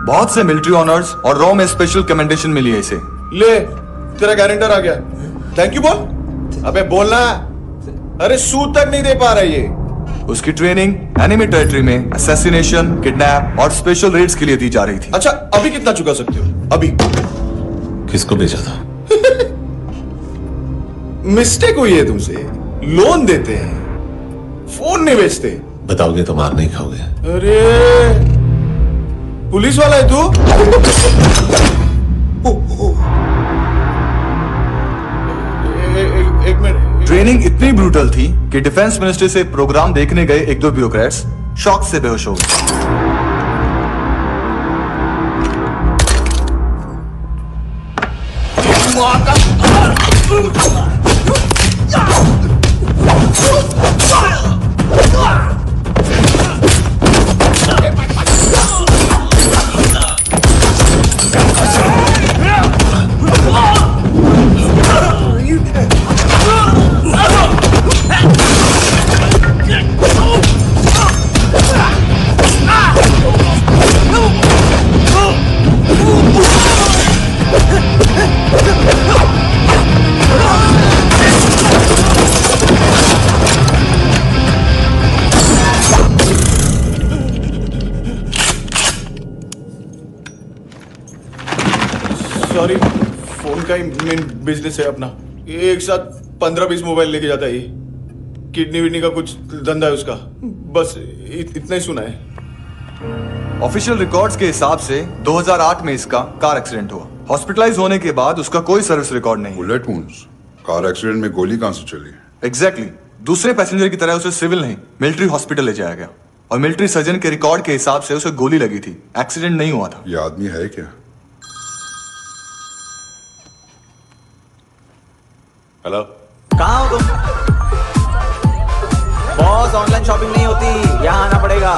बहुत से मिलिट्री ऑनर्स और रॉ में स्पेशल कमेंडेशन मिली है इसे।
ले, तेरा गारंटर आ गया। थैंक यू बोल। अबे बोलना।
अरे सूद तक नहीं दे पा रहा ये। उसकी ट्रेनिंग एनिमी टेरिटरी में असैसिनेशन, किडनैप और स्पेशल रेड्स के लिए दी जा रही थी।
अच्छा, अभी कितना चुका सकते हो? अभी
किसको भेजा था?
मिस्टेक हुई है तुमसे। लोन देते हैं, फोन नहीं बेचते।
बताओगे तो मार नहीं खाओगे।
अरे पुलिस वाला है तू? एक मिनट।
ट्रेनिंग इतनी ब्रूटल थी कि डिफेंस मिनिस्ट्री से प्रोग्राम देखने गए एक दो ब्यूरोक्रेट्स शॉक से बेहोश हो गए।
सॉरी, फोन का ही मेन बिजनेस है अपना। एक साथ 15-20 मोबाइल लेके जाता है ये। किडनी विडनी का कुछ धंधा है उसका। बस इतना ही सुना है।
ऑफिशियल रिकॉर्ड्स के हिसाब से 2008 में इसका कार एक्सीडेंट हुआ। हॉस्पिटलाइज होने के बाद उसका कोई सर्विस रिकॉर्ड नहीं।
बुलेट वुंड्स, कार एक्सीडेंट में गोली कहां से चली?
एग्जैक्टली। दूसरे पैसेंजर की तरह उसे सिविल नहीं, मिलिट्री हॉस्पिटल ले जाया गया और मिलिट्री सर्जन के रिकॉर्ड के हिसाब से उसे गोली लगी थी। एक्सीडेंट नहीं हुआ था।
ये आदमी है क्या?
हेलो,
कहाँ हो तुम? बॉस, ऑनलाइन शॉपिंग नहीं होती, यहाँ आना पड़ेगा।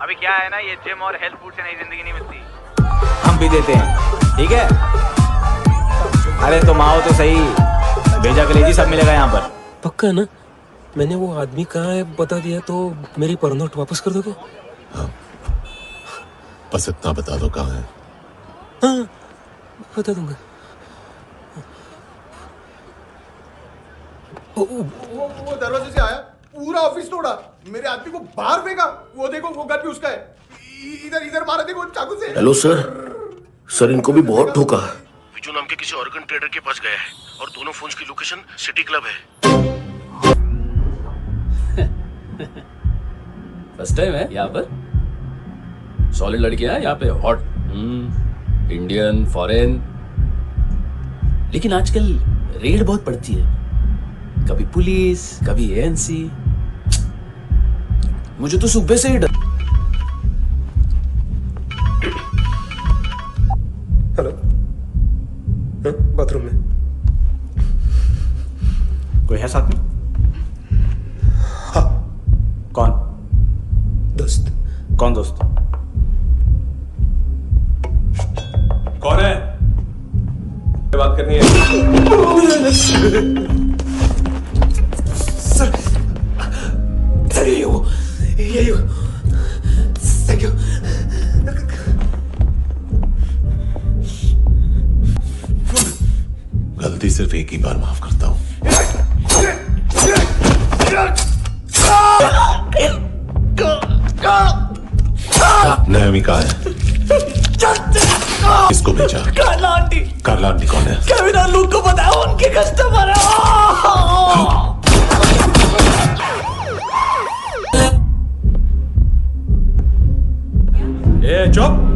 अभी क्या है ना, ये जिम और हेल्थ फूड से नई जिंदगी नहीं मिलती।
हम भी देते हैं, ठीक है? अरे तुम आओ तो सही, भेजा कलेजी सब मिलेगा यहाँ पर।
पक्का ना? मैंने वो आदमी कहाँ है बता दिया तो मेरी परनोट वापस कर दोगे?
हाँ, बस इतना बता दो कहाँ है।
हाँ, बता दूंगा।
वो दरवाजे से आया, पूरा ऑफिस तोड़ा, मेरे आदमी को बाहर फेंका। वो देखो, वो गन भी उसका है। इधर इधर मारा, देखो चाकू से। हेलो सर इनको भी बहुत ठोका। विजू नाम के किसी ऑर्गन ट्रेडर के पास गया है और दोनों फोन्स की लोकेशन सिटी क्लब है।
फर्स्ट टाइम है यहाँ पर। सॉलिड लड़कियां हैं यहाँ पे, हॉट, इंडियन, फॉरेन। लेकिन आजकल रेड बहुत पड़ती है, कभी पुलिस, कभी एएनसी। मुझे तो सुबह से ही डर।
हेलो, बाथरूम में
कोई है साथ में?
हाँ।
कौन?
दोस्त।
कौन दोस्त?
कौन है? बात करनी है। सर यही हो। Thank you.
गलती सिर्फ एक ही बार माफ करता हूं। नयमी कहाँ है? किसको भेजा?
कार्ला आंटी।
कार्ला आंटी कौन है?
केविन और लूक को बताया, उनके कस्टमर है।
ए चुप।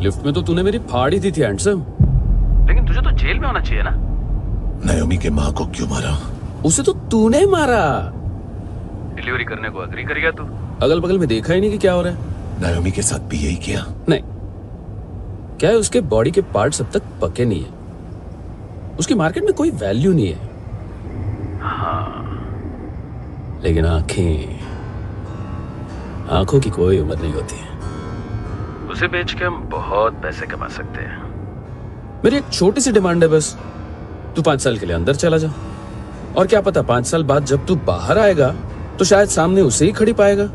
लिफ्ट में तो तूने मेरी फाड़ ही दी थी हैंडसम।
लेकिन तुझे तो जेल में होना चाहिए ना।
नायोमी के माँ को क्यों मारा?
उसे तो तूने मारा।
डिलीवरी करने को अग्री कर गया तू।
अगल बगल में देखा ही नहीं कि क्या हो रहा है।
नायोमी के साथ भी यही किया?
नहीं, क्या है उसके बॉडी के पार्ट्स अब तक पके नहीं है, उसकी मार्केट में कोई वैल्यू नहीं है।
हाँ,
लेकिन आंखों की कोई उम्र नहीं होती है।
उसे बेच के हम बहुत पैसे कमा सकते हैं।
मेरी एक छोटी सी डिमांड है बस, तू 5 साल के लिए अंदर चला जा, और क्या पता 5 साल बाद जब तू बाहर आएगा तो शायद सामने उसे ही खड़ी पाएगा।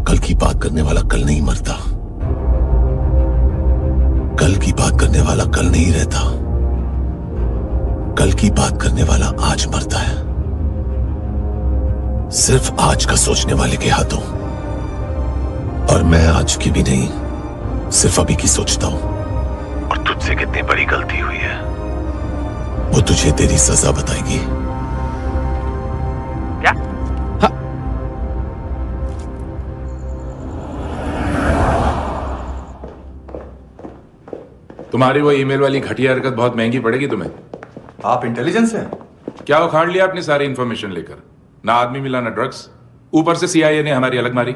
कल की बात करने वाला कल नहीं मरता, कल की बात करने वाला कल नहीं रहता, कल की बात करने वाला आज मरता है। सिर्फ आज का सोचने वाले के हाथों। और मैं आज की भी नहीं, सिर्फ अभी की सोचता हूं। और तुझसे कितनी बड़ी गलती हुई है वो तुझे तेरी सजा बताएगी।
क्या?
हाँ।
तुम्हारी वो ईमेल वाली घटिया हरकत बहुत महंगी पड़ेगी तुम्हें।
आप इंटेलिजेंस हैं?
क्या उखाड़ लिया अपनी सारी इंफॉर्मेशन लेकर? ना आदमी मिला ना ड्रग्स, ऊपर से CIA ने हमारी अलग मारी।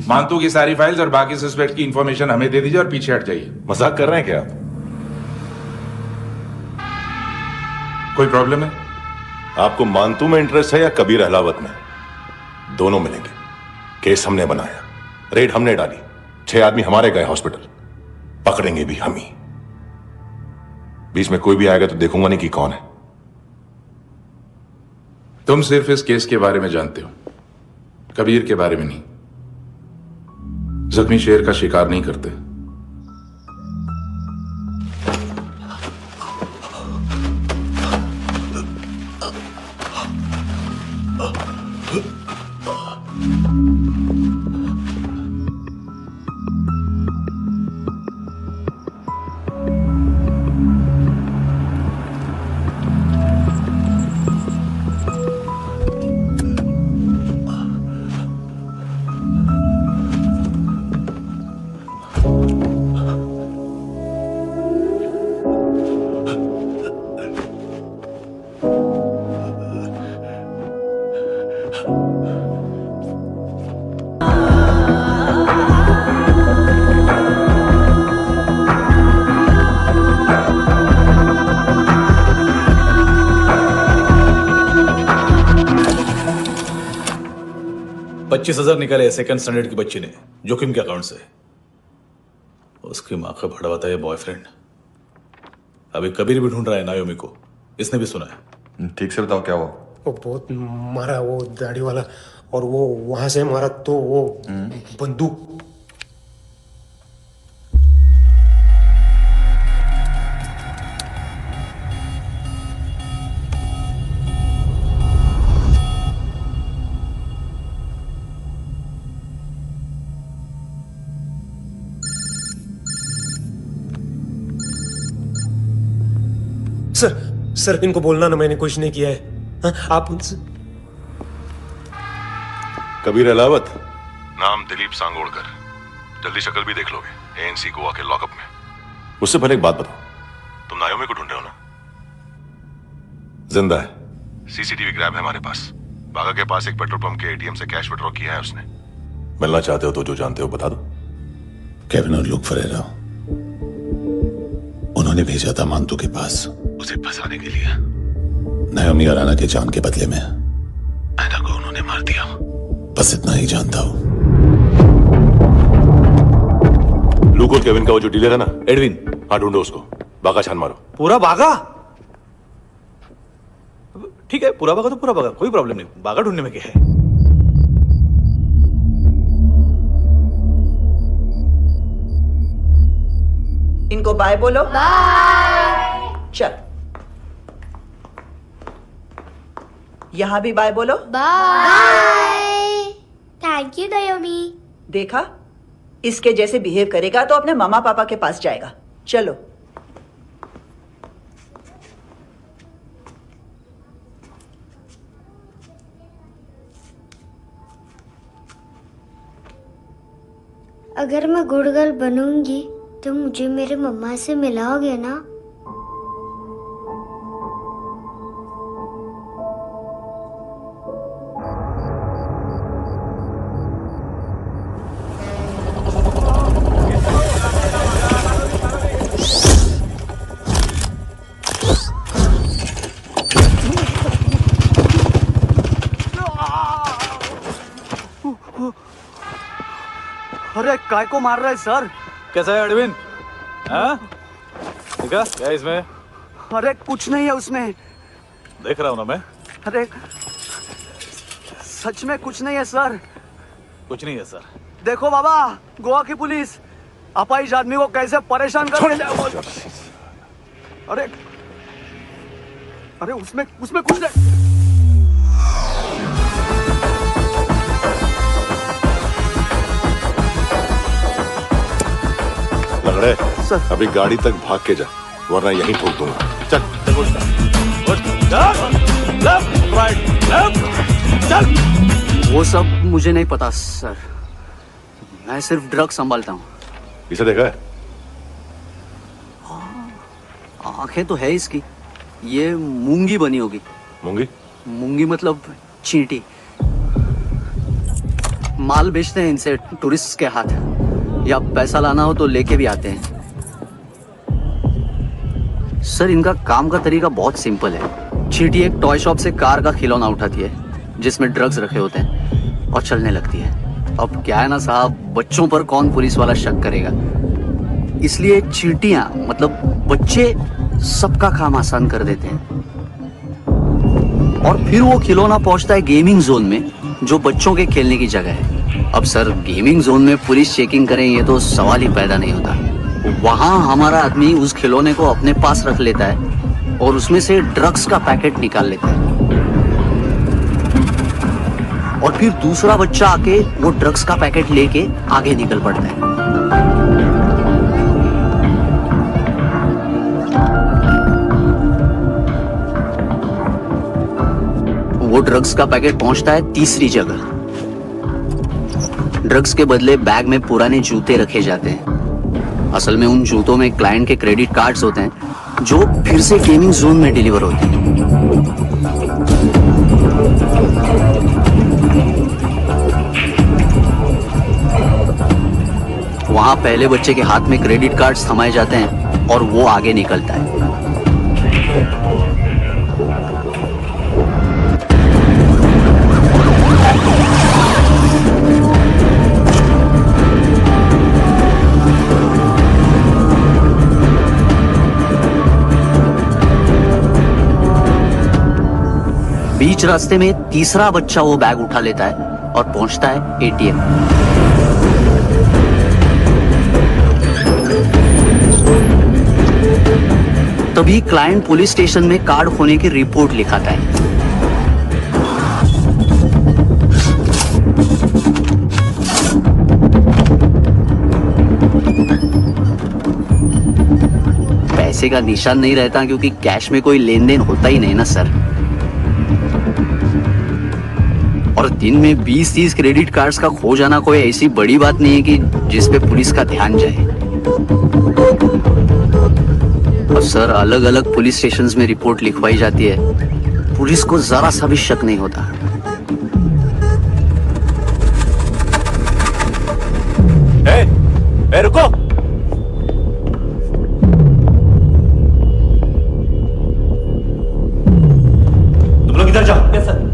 मानतू की सारी फाइल्स और बाकी सस्पेक्ट की इंफॉर्मेशन हमें दे दीजिए और पीछे हट जाइए।
मजाक कर रहे हैं क्या आप?
कोई प्रॉब्लम है?
आपको मानतू में इंटरेस्ट है या कबीर अहलावत में? दोनों मिलेंगे। केस हमने बनाया, रेड हमने डाली, 6 आदमी हमारे गए हॉस्पिटल, पकड़ेंगे भी हम ही। बीच में कोई भी आएगा तो देखूंगा नहीं कि कौन है।
तुम सिर्फ इस केस के बारे में जानते हो, कबीर के बारे में नहीं। जख्मी शेर का शिकार नहीं करते।
$25,000 निकाले सेकंड स्टैंडर्ड की बच्ची ने जोखिम के अकाउंट से। उसकी माँ का भड़वा था ये बॉयफ्रेंड। अभी कबीर भी ढूंढ रहा है नायोमी को, इसने भी सुना है।
ठीक से बताओ क्या हुआ?
वो बहुत मारा, वो दाढ़ी वाला, और वो वहां से मारा तो वो बंदूक। सर इनको बोलना ना मैंने कुछ नहीं किया है। हाँ, आप उनसे
कबीर अलावत, नाम दिलीप सांगोड़कर। जल्दी शक्ल भी देख लोगे एएनसी गोवा के लॉकअप में। मुझसे पहले एक बात बताओ, तुम नायोमी को ढूंढ रहे हो ना? जिंदा है, सीसीटीवी ग्रैब है हमारे पास। बागा के पास एक पेट्रोल पंप के एटीएम से कैश विड्रॉ किया है उसने। मिलना चाहते हो तो जो जानते हो बता दो।
केविन और लुक फरेरा, उन्होंने भेजा था मांतू के पास उसे फंसाने के लिए। नायोमी और आना के जान के बदले में आना को उन्होंने मार दिया। बस इतना ही जानता हूं।
लुक और केविन का वो जो डीलर है ना, एडविन, हाँ ढूंढो उसको। बागा छान मारो।
पूरा बागा? ठीक है, पूरा बागा तो पूरा बागा, कोई प्रॉब्लम नहीं। बागा ढूंढने में क्या है?
इनको बाय बोलो। बाय। चल, यहां भी बाय बोलो।
बाय। Thank you नायोमी।
देखा, इसके जैसे बिहेव करेगा तो अपने मामा पापा के पास जाएगा। चलो।
अगर मैं गुड गर्ल बनूंगी तो मुझे मेरे मम्मा से मिलाओगे ना?
अरे काय को मार रहा है सर? कैसा है एडविन? हाँ? देखा क्या है इसमें?
अरे कुछ नहीं है उसमें।
देख रहा हूं ना मैं।
अरे सच में कुछ नहीं है सर।
कुछ नहीं है सर।
देखो बाबा, गोवा की पुलिस अपाहिज आदमी को कैसे परेशान कर रही है। अरे अरे उसमें कुछ नहीं।
लंगड़े, अभी गाड़ी तक भाग के जा, वरना यहीं ठोक दूंगा। चल।
वो सब मुझे नहीं पता सर, मैं सिर्फ ड्रग संभालता हूँ।
इसे देखा है?
आंखें तो है इसकी, ये मूंगी बनी होगी।
मूंगी?
मूंगी मतलब चींटी। माल बेचते हैं इनसे टूरिस्ट के हाथ, या पैसा लाना हो तो लेके भी आते हैं। सर इनका काम का तरीका बहुत सिंपल है। चींटी एक टॉय शॉप से कार का खिलौना उठाती है जिसमें ड्रग्स रखे होते हैं और चलने लगती है। अब क्या है ना साहब, बच्चों पर कौन पुलिस वाला शक करेगा, इसलिए चींटियां मतलब बच्चे सबका काम आसान कर देते हैं। और फिर वो खिलौना पहुंचता है गेमिंग जोन में, जो बच्चों के खेलने की जगह है। अब सर गेमिंग जोन में पुलिस चेकिंग करें ये तो सवाल ही पैदा नहीं होता। वहां हमारा आदमी उस खिलौने को अपने पास रख लेता है और उसमें से ड्रग्स का पैकेट निकाल लेता है, और फिर दूसरा बच्चा आके वो ड्रग्स का पैकेट लेके आगे निकल पड़ता है। वो ड्रग्स का पैकेट पहुंचता है तीसरी जगह। ड्रग्स के बदले बैग में पुराने जूते रखे जाते हैं। असल में उन जूतों में क्लाइंट के क्रेडिट कार्ड्स होते हैं जो फिर से गेमिंग जोन में डिलीवर होते हैं। वहां पहले बच्चे के हाथ में क्रेडिट कार्ड्स थमाए जाते हैं और वो आगे निकलता है। बीच रास्ते में तीसरा बच्चा वो बैग उठा लेता है और पहुंचता है एटीएम। तभी क्लाइंट पुलिस स्टेशन में कार्ड खोने की रिपोर्ट लिखाता है। पैसे का निशान नहीं रहता क्योंकि कैश में कोई लेन देन होता ही नहीं ना सर। और दिन में 20-30 क्रेडिट कार्ड्स का खो जाना कोई ऐसी बड़ी बात नहीं है कि जिस पे पुलिस का ध्यान जाए। और सर, अलग अलग पुलिस स्टेशंस में रिपोर्ट लिखवाई जाती है, पुलिस को जरा सा भी शक नहीं होता।
रुको, तुम लोग इधर जाओ। Yes sir.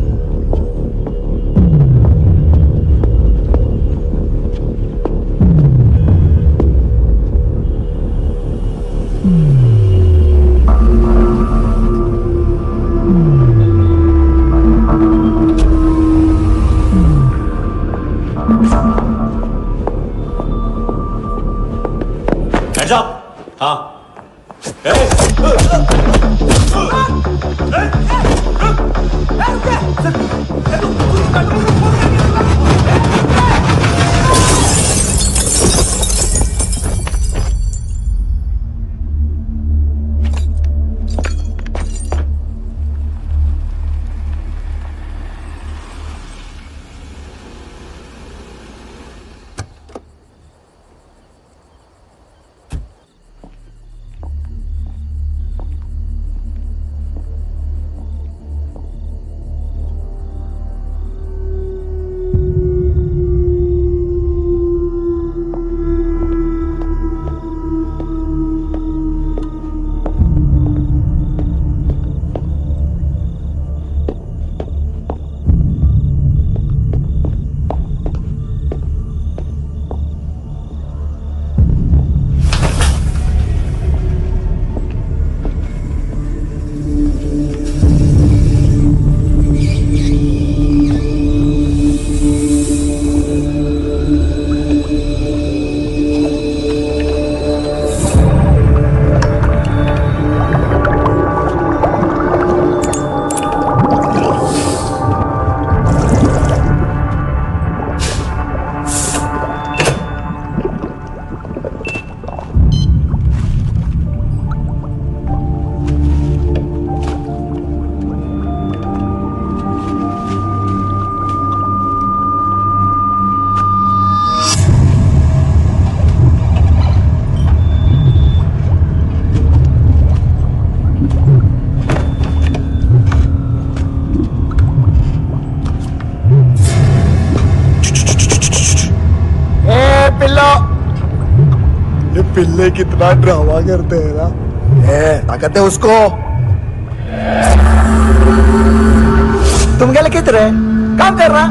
बैठ जाओ। हाँ।
पिल्ले कितना ड्रामा करते हैं ना। ताकत है उसको। तुम क्या लिखित रहे? काम कर रहा।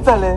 चले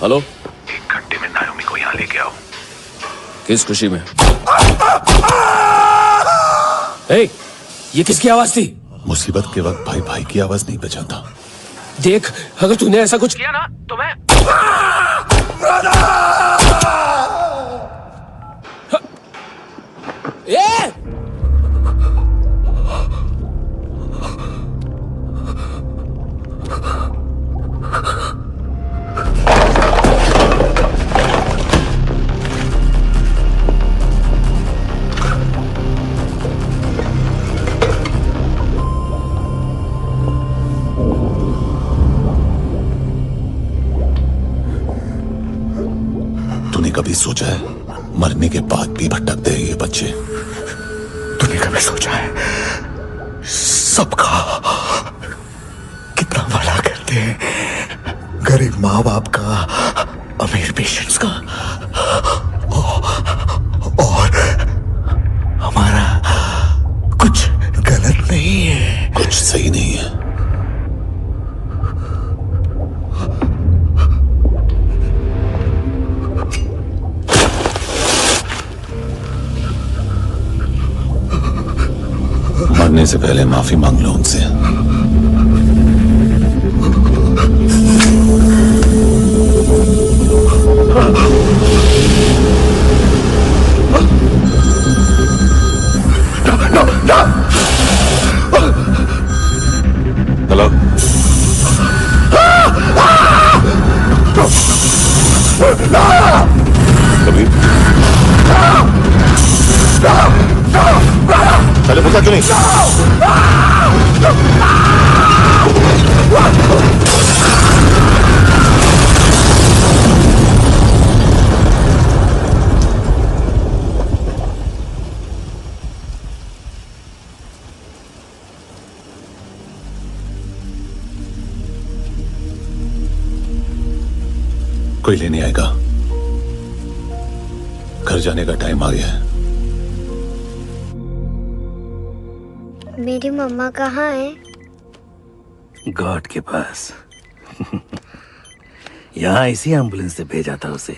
हेलो,
1 घंटे में नायोमी को यहाँ लेके आओ।
किस खुशी में? ए, ये किसकी आवाज थी?
मुसीबत के वक्त भाई भाई की आवाज नहीं बचाता।
देख, अगर तूने ऐसा कुछ किया ना तो मैं
तूने कभी सोचा है मरने के बाद भी भटकते हैं ये बच्चे?
तूने कभी सोचा है सबका कितना भला करते हैं? गरीब माँ बाप का, अमीर पेशेंट्स का, और हमारा कुछ गलत नहीं है,
कुछ सही नहीं है। मरने से पहले माफी मांग लो उनसे। हेलो, कबीर, पहले पूछा क्यों नहीं? कोई लेने आएगा। घर जाने का टाइम आ गया है।
मेरी मम्मा कहाँ है?
गॉड के पास। यहाँ इसी एम्बुलेंस से भेजा था उसे।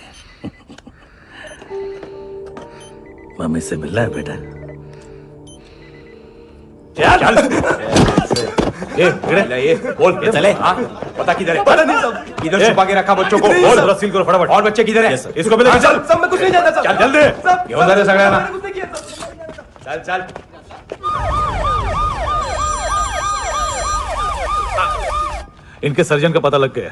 मम्मी से मिलना है बेटा।
चल ये बोल ये चले। हाँ पता किधर है? पता नहीं सब इधर छुपा के रखा बच्चों को। बोल थोड़ा सील करो फटाफट। और बच्चे किधर है? इसको पहले चल। सब मैं कुछ नहीं जानता। चल जल्दी घेऊन जा सगळ्यांना। चल चल।
इनके सर्जन का पता लग गया।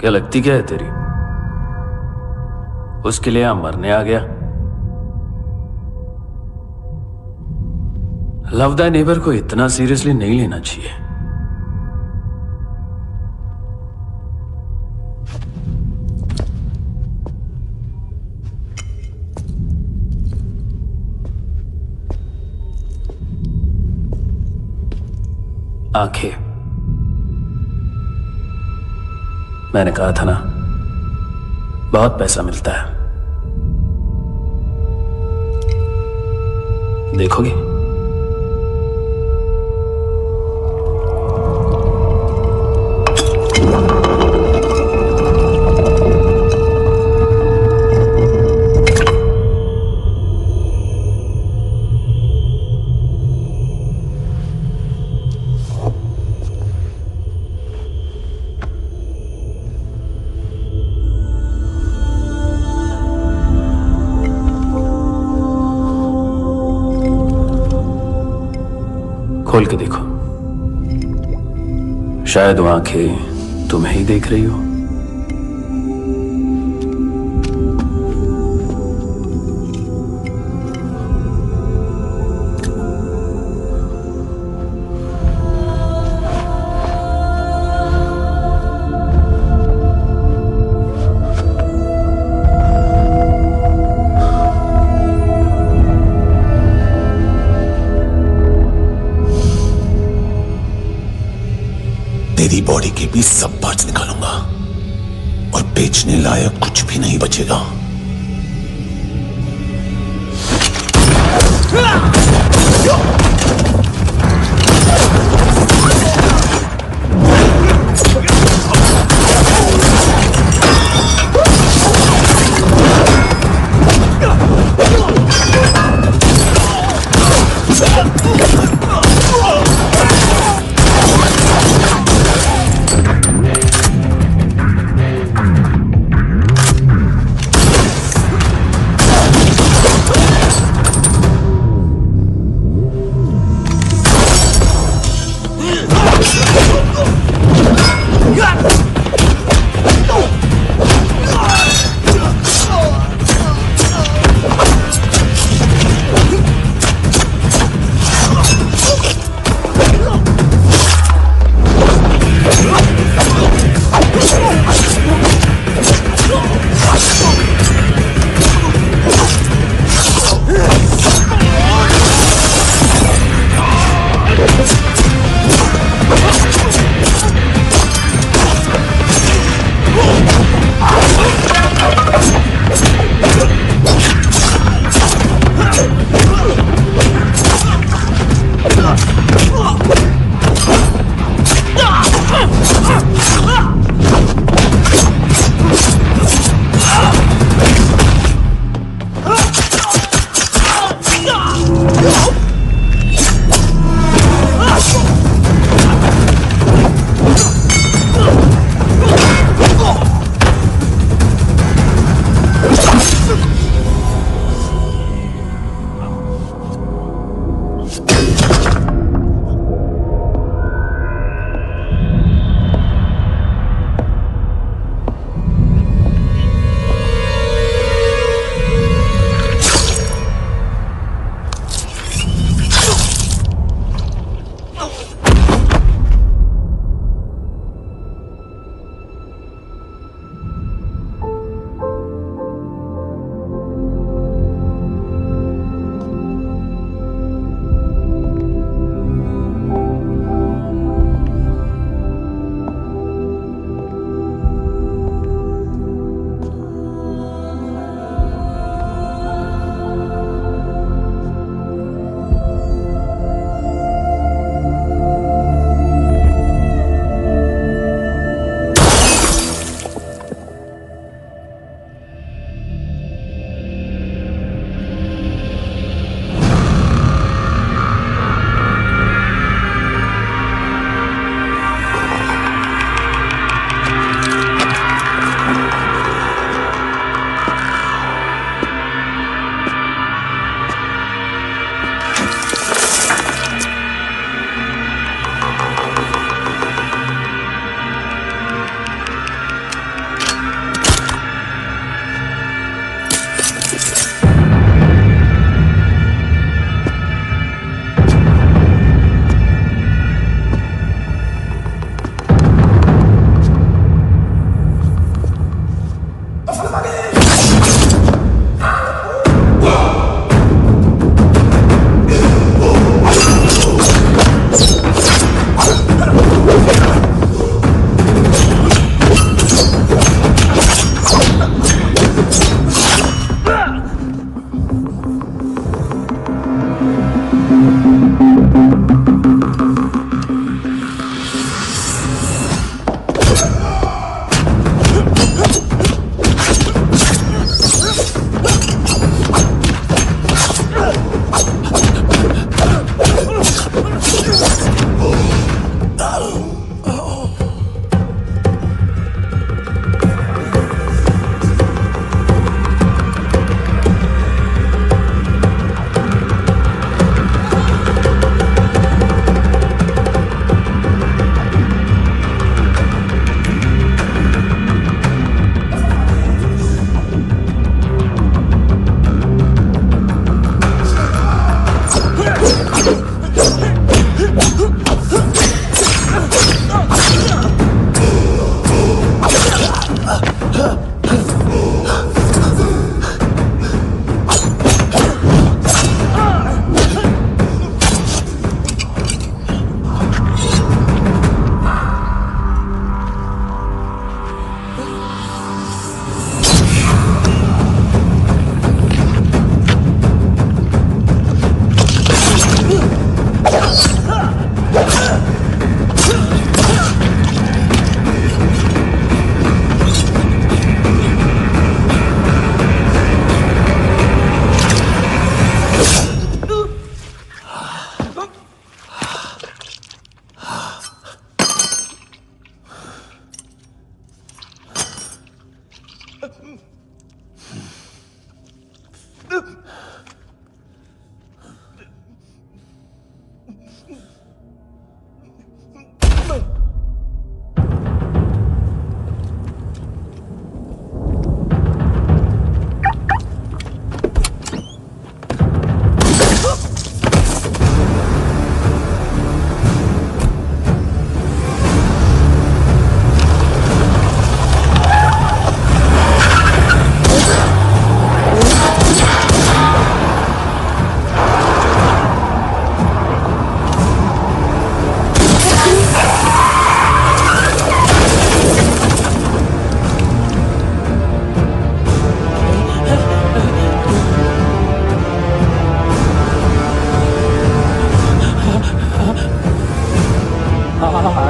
क्या लगती क्या है तेरी? उसके लिए यहां मरने आ गया? लव द नेबर को इतना सीरियसली नहीं लेना चाहिए। आंखें, मैंने कहा था ना, बहुत पैसा मिलता है। देखोगी? खोल के देखो, शायद वो आंखें तुम्हें ही देख रही हो।
तेरी बॉडी के भी सब पार्ट्स निकालूंगा और बेचने लायक कुछ भी नहीं बचेगा।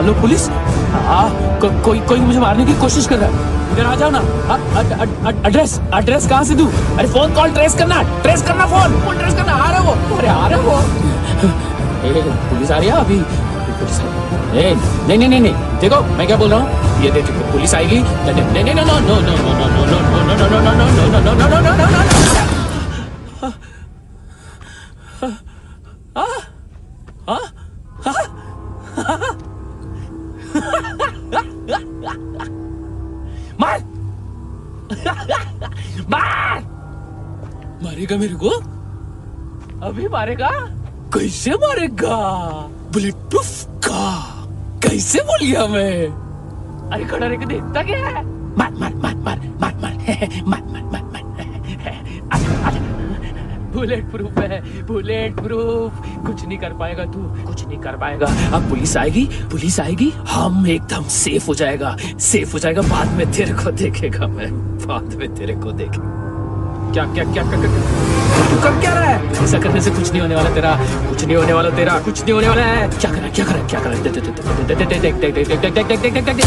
हेलो पुलिस, कोई मुझे मारने की कोशिश कर रहा है, इधर आ जाओ ना। एड्रेस कहाँ से दूं? अरे फोन कॉल ट्रेस करना फोन ट्रेस करना। आ रहा वो, अरे आ रहा वो। पुलिस आ रही है अभी, पुलिस नहीं, देखो मैं क्या बोल रहा हूँ, ये देखो पुलिस आएगी। मार मारेगा मेरे को, अभी मारेगा, कैसे मारेगा? बुलेट प्रूफ का, कैसे बोल गया मैं? अरे खड़ा रह के देखता क्या है? मार मार मार मार मार मार मार मार मार मार। बुलेट प्रूफ है, बुलेट प्रूफ, कुछ नहीं कर पाएगा तू, कुछ नहीं कर पाएगा। अब पुलिस आएगी, हम एकदम सेफ हो जाएगा। बाद में तेरे को देखेगा मैं, बाद में तेरे को देखेगा। क्या तू कर क्या रहा है? ऐसा करने से कुछ नहीं होने वाला तेरा, कुछ नहीं होने वाला है। क्या कर देख।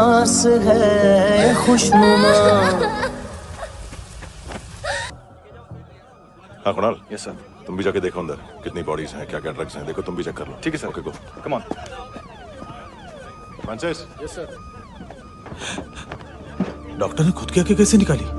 सांस है खुशनुमा।
हाँ कुणाल, यस सर, तुम भी जाके देखो अंदर कितनी बॉडीज हैं, क्या क्या ड्रग्स हैं, देखो तुम भी चेक कर लो। ठीक है sir. Okay go, come on. Francis.
Yes sir. Doctor ने खुद की आंखें कैसे निकाली?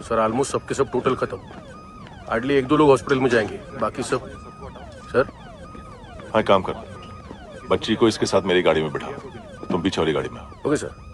सर ऑलमोस्ट सबके सब टोटल खत्म, हार्डली 1-2 लोग हॉस्पिटल में जाएंगे, बाकी सब। सर
हाँ काम कर, बच्ची को इसके साथ मेरी गाड़ी में बिठा, तुम पीछे वाली गाड़ी में।
Okay sir.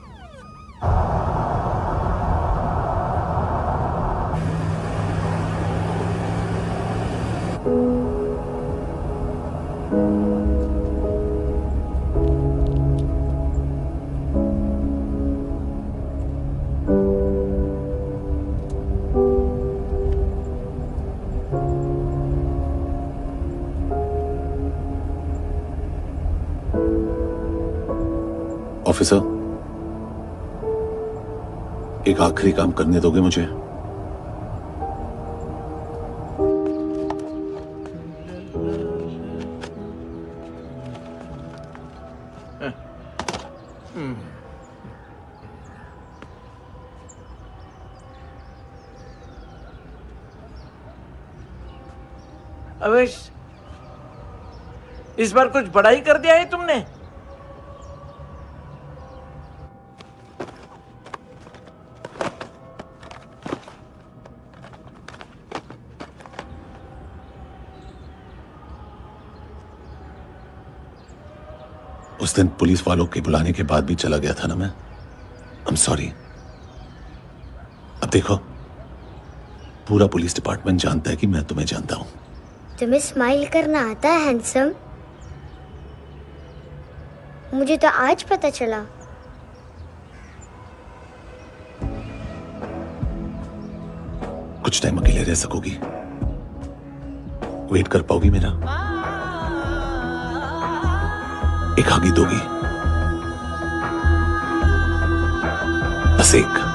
ऑफिसर, एक आखिरी काम करने दोगे मुझे?
अवेश, इस बार कुछ बड़ा ही कर दिया है तुमने।
उस दिन पुलिस वालों के बुलाने के बाद भी चला गया था ना मैं। I'm sorry। अब देखो, पूरा पुलिस डिपार्टमेंट जानता है कि मैं तुम्हें जानता हूं।
तुम्हें स्माइल करना आता है हैंडसम? मुझे तो आज पता चला।
कुछ टाइम अकेले रह सकोगी? वेट कर पाओगी मेरा? एक आगी दोगी? बस एक।